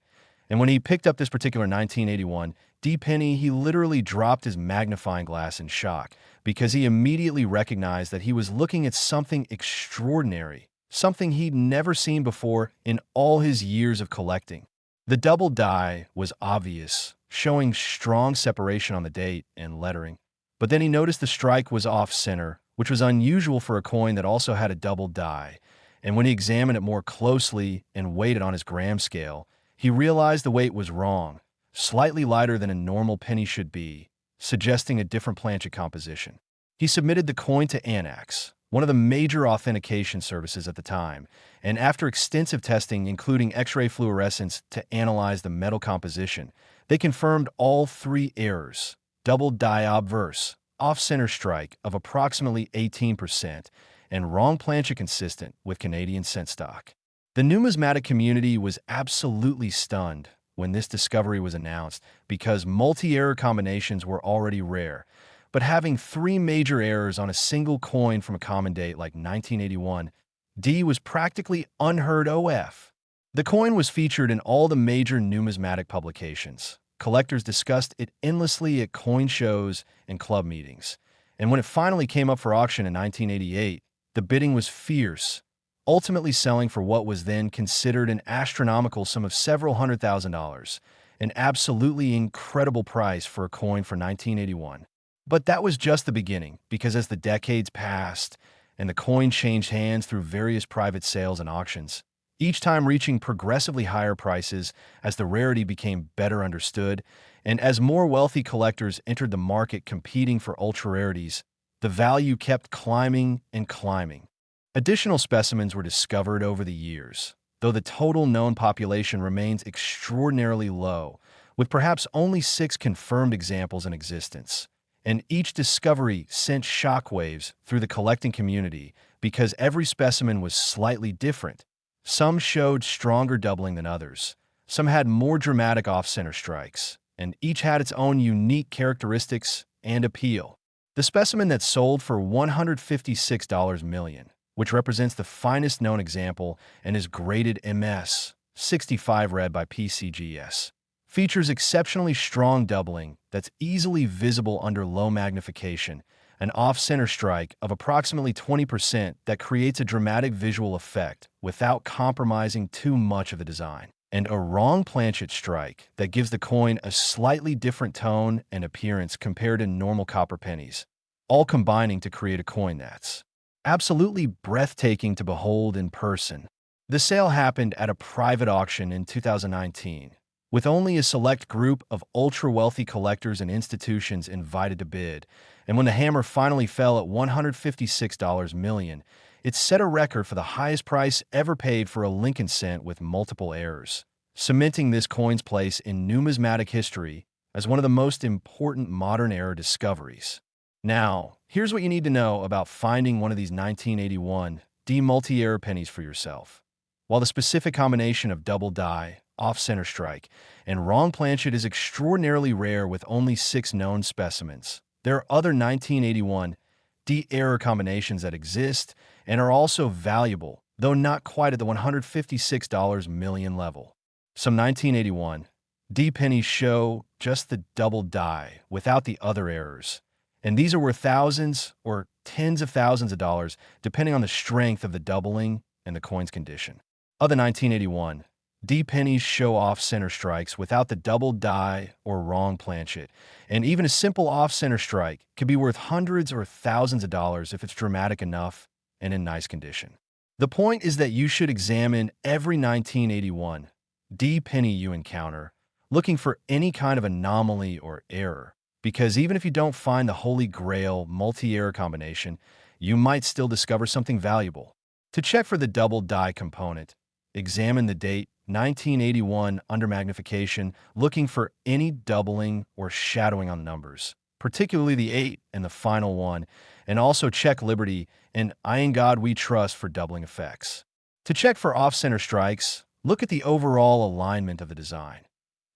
And when he picked up this particular 1981 penny, he literally dropped his magnifying glass in shock because he immediately recognized that he was looking at something extraordinary, something he'd never seen before in all his years of collecting. The double die was obvious, showing strong separation on the date and lettering. But then he noticed the strike was off-center, which was unusual for a coin that also had a double die. And when he examined it more closely and weighed it on his gram scale, he realized the weight was wrong, slightly lighter than a normal penny should be, suggesting a different Planchet composition. He submitted the coin to Anax, one of the major authentication services at the time, and after extensive testing, including X-ray fluorescence to analyze the metal composition, they confirmed all three errors: double die obverse, off-center strike of approximately 18%, and wrong Planchet consistent with Canadian cent stock. The numismatic community was absolutely stunned when this discovery was announced because multi-error combinations were already rare, but having three major errors on a single coin from a common date like 1981, D was practically unheard of. The coin was featured in all the major numismatic publications. Collectors discussed it endlessly at coin shows and club meetings. And when it finally came up for auction in 1988, the bidding was fierce, ultimately selling for what was then considered an astronomical sum of several $100,000, an absolutely incredible price for a coin for 1981. But that was just the beginning, because as the decades passed and the coin changed hands through various private sales and auctions, each time reaching progressively higher prices as the rarity became better understood, and as more wealthy collectors entered the market competing for ultra-rarities, the value kept climbing and climbing. Additional specimens were discovered over the years, though the total known population remains extraordinarily low, with perhaps only 6 confirmed examples in existence. And each discovery sent shockwaves through the collecting community because every specimen was slightly different. Some showed stronger doubling than others. Some had more dramatic off-center strikes, and each had its own unique characteristics and appeal. The specimen that sold for $156 million, which represents the finest known example and is graded MS 65 read by PCGS, features exceptionally strong doubling that's easily visible under low magnification, an off-center strike of approximately 20% that creates a dramatic visual effect without compromising too much of the design, and a wrong Planchet strike that gives the coin a slightly different tone and appearance compared to normal copper pennies, all combining to create a coin that's absolutely breathtaking to behold in person. The sale happened at a private auction in 2019, with only a select group of ultra-wealthy collectors and institutions invited to bid, and when the hammer finally fell at $156 million, it set a record for the highest price ever paid for a Lincoln cent with multiple errors, cementing this coin's place in numismatic history as one of the most important modern era discoveries. Now, here's what you need to know about finding one of these 1981 D multi-error pennies for yourself. While the specific combination of double die, off-center strike, and wrong Planchet is extraordinarily rare with only 6 known specimens, there are other 1981 D error combinations that exist and are also valuable, though not quite at the $156 million level. Some 1981 D pennies show just the double die without the other errors, and these are worth thousands or tens of thousands of dollars depending on the strength of the doubling and the coin's condition. Of the 1981 D pennies show off-center strikes without the double die or wrong Planchet, and even a simple off-center strike could be worth hundreds or thousands of dollars if it's dramatic enough and in nice condition. The point is that you should examine every 1981 D penny you encounter, looking for any kind of anomaly or error, because even if you don't find the holy grail multi-error combination, you might still discover something valuable. To check for the double die component, examine the date 1981 under magnification, looking for any doubling or shadowing on the numbers, particularly the 8 and the final one, and also check Liberty and I In God We Trust for doubling effects. To check for off-center strikes, look at the overall alignment of the design.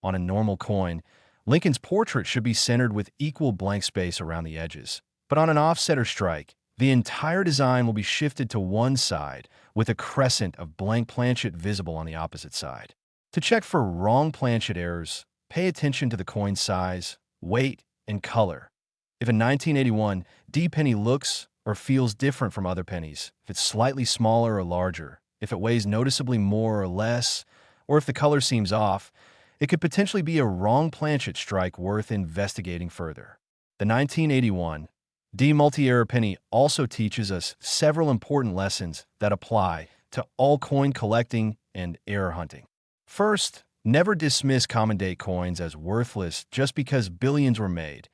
On a normal coin, Lincoln's portrait should be centered with equal blank space around the edges, but on an off-center strike, the entire design will be shifted to one side with a crescent of blank Planchet visible on the opposite side. To check for wrong Planchet errors, pay attention to the coin size, weight, and color. If a 1981 D penny looks or feels different from other pennies, if it's slightly smaller or larger, if it weighs noticeably more or less, or if the color seems off, it could potentially be a wrong Planchet strike worth investigating further. The 1981 D multi-error penny also teaches us several important lessons that apply to all coin collecting and error hunting. First, never dismiss common date coins as worthless just because billions were made.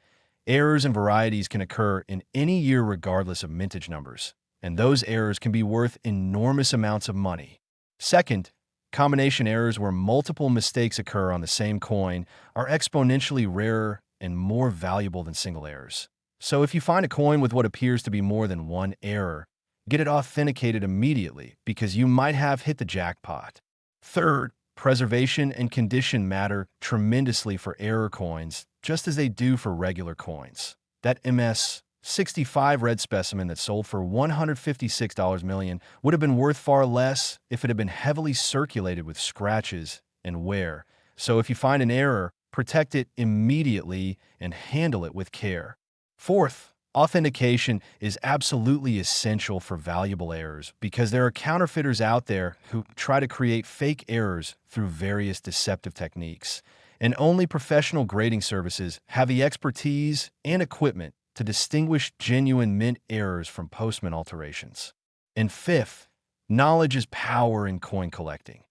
Errors and varieties can occur in any year regardless of mintage numbers, and those errors can be worth enormous amounts of money. Second, combination errors where multiple mistakes occur on the same coin are exponentially rarer and more valuable than single errors. So if you find a coin with what appears to be more than one error, get it authenticated immediately because you might have hit the jackpot. Third, preservation and condition matter tremendously for error coins, just as they do for regular coins. That MS-65 red specimen that sold for $156 million would have been worth far less if it had been heavily circulated with scratches and wear. So if you find an error, protect it immediately and handle it with care. Fourth, authentication is absolutely essential for valuable errors because there are counterfeiters out there who try to create fake errors through various deceptive techniques, and only professional grading services have the expertise and equipment to distinguish genuine mint errors from postman alterations. And fifth, knowledge is power in coin collecting.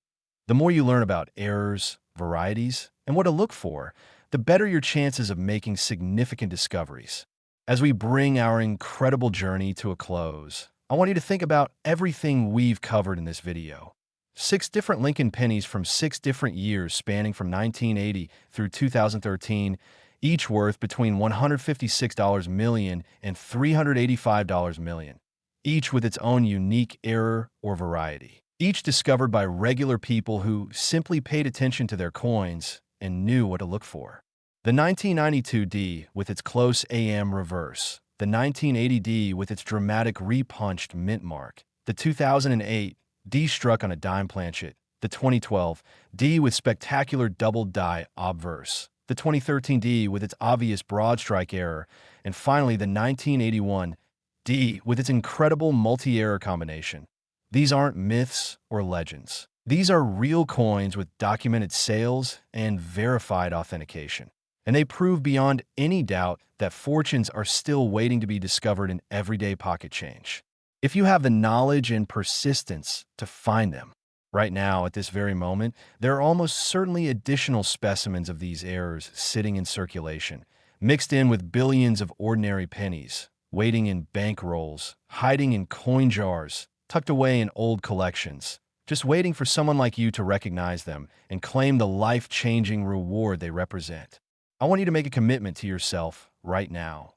The more you learn about errors, varieties, and what to look for, the better your chances of making significant discoveries. As we bring our incredible journey to a close, I want you to think about everything we've covered in this video. 6 different Lincoln pennies from 6 different years spanning from 1980 through 2013, each worth between $156 million and $385 million, each with its own unique error or variety, each discovered by regular people who simply paid attention to their coins and knew what to look for. The 1992 D with its close AM reverse, the 1980 D with its dramatic repunched Mintmark, the 2008 D struck on a dime Planchet, the 2012 D with spectacular double die Obverse, the 2013 D with its obvious Broadstrike error, and finally the 1981 D with its incredible multi-error combination. These aren't myths or legends. These are real coins with documented sales and verified authentication. And they prove beyond any doubt that fortunes are still waiting to be discovered in everyday pocket change, if you have the knowledge and persistence to find them. Right now, at this very moment, there are almost certainly additional specimens of these errors sitting in circulation, mixed in with billions of ordinary pennies, waiting in bank rolls, hiding in coin jars, tucked away in old collections, just waiting for someone like you to recognize them and claim the life-changing reward they represent. I want you to make a commitment to yourself right now.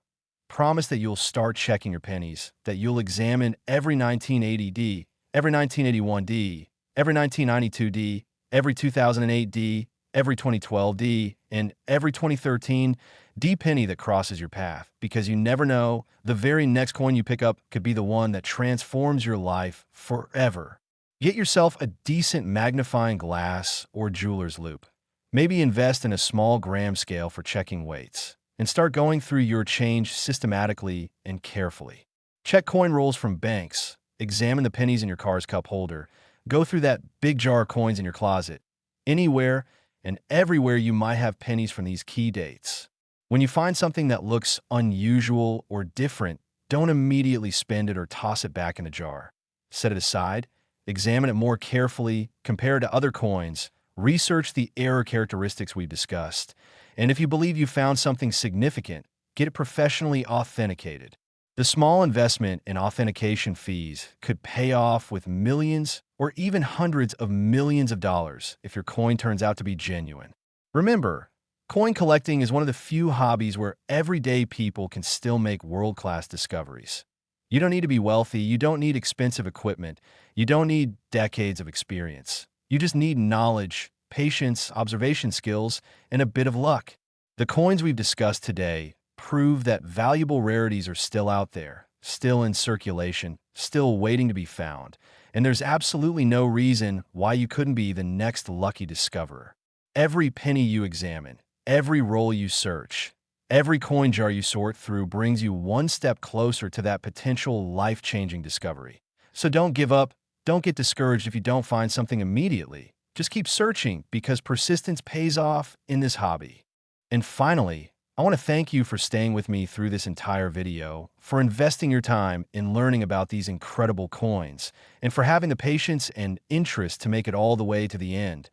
Promise that you'll start checking your pennies, that you'll examine every 1980D, every 1981D, every 1992D, every 2008D, every 2012D, and every 2013 D penny that crosses your path, because you never know, the very next coin you pick up could be the one that transforms your life forever. Get yourself a decent magnifying glass or jeweler's loupe. Maybe invest in a small gram scale for checking weights, and start going through your change systematically and carefully. Check coin rolls from banks, examine the pennies in your car's cup holder, go through that big jar of coins in your closet. Anywhere and everywhere you might have pennies from these key dates. When you find something that looks unusual or different, don't immediately spend it or toss it back in the jar. Set it aside, examine it more carefully, compare it to other coins, research the error characteristics we've discussed, and if you believe you found something significant, get it professionally authenticated. The small investment in authentication fees could pay off with millions or even hundreds of millions of dollars if your coin turns out to be genuine. Remember, coin collecting is one of the few hobbies where everyday people can still make world-class discoveries. You don't need to be wealthy, you don't need expensive equipment, you don't need decades of experience. You just need knowledge, patience, observation skills, and a bit of luck. The coins we've discussed today prove that valuable rarities are still out there, still in circulation, still waiting to be found, and there's absolutely no reason why you couldn't be the next lucky discoverer. Every penny you examine, every roll you search, every coin jar you sort through brings you one step closer to that potential life-changing discovery. So don't give up. Don't get discouraged if you don't find something immediately. Just keep searching because persistence pays off in this hobby. And finally, I want to thank you for staying with me through this entire video, for investing your time in learning about these incredible coins, and for having the patience and interest to make it all the way to the end.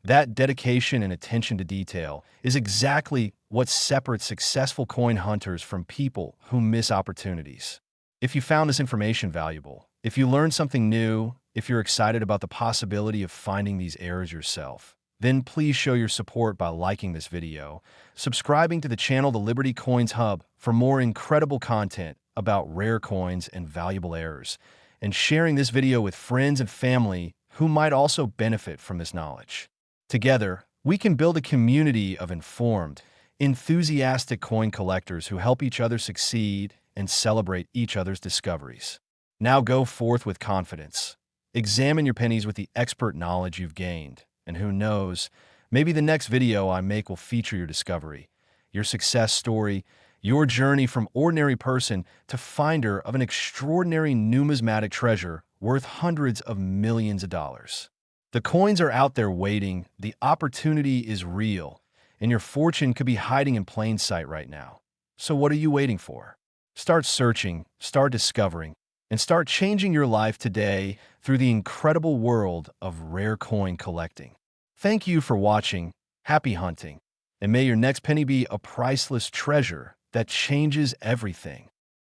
That dedication and attention to detail is exactly what separates successful coin hunters from people who miss opportunities. If you found this information valuable, if you learned something new, if you're excited about the possibility of finding these errors yourself, then please show your support by liking this video, subscribing to the channel The Liberty Coins Hub for more incredible content about rare coins and valuable errors, and sharing this video with friends and family who might also benefit from this knowledge. Together, we can build a community of informed, enthusiastic coin collectors who help each other succeed and celebrate each other's discoveries. Now go forth with confidence. Examine your pennies with the expert knowledge you've gained. And who knows, maybe the next video I make will feature your discovery, your success story, your journey from ordinary person to finder of an extraordinary numismatic treasure worth hundreds of millions of dollars. The coins are out there waiting, the opportunity is real, and your fortune could be hiding in plain sight right now. So what are you waiting for? Start searching, start discovering, and start changing your life today through the incredible world of rare coin collecting. Thank you for watching, happy hunting, and may your next penny be a priceless treasure that changes everything.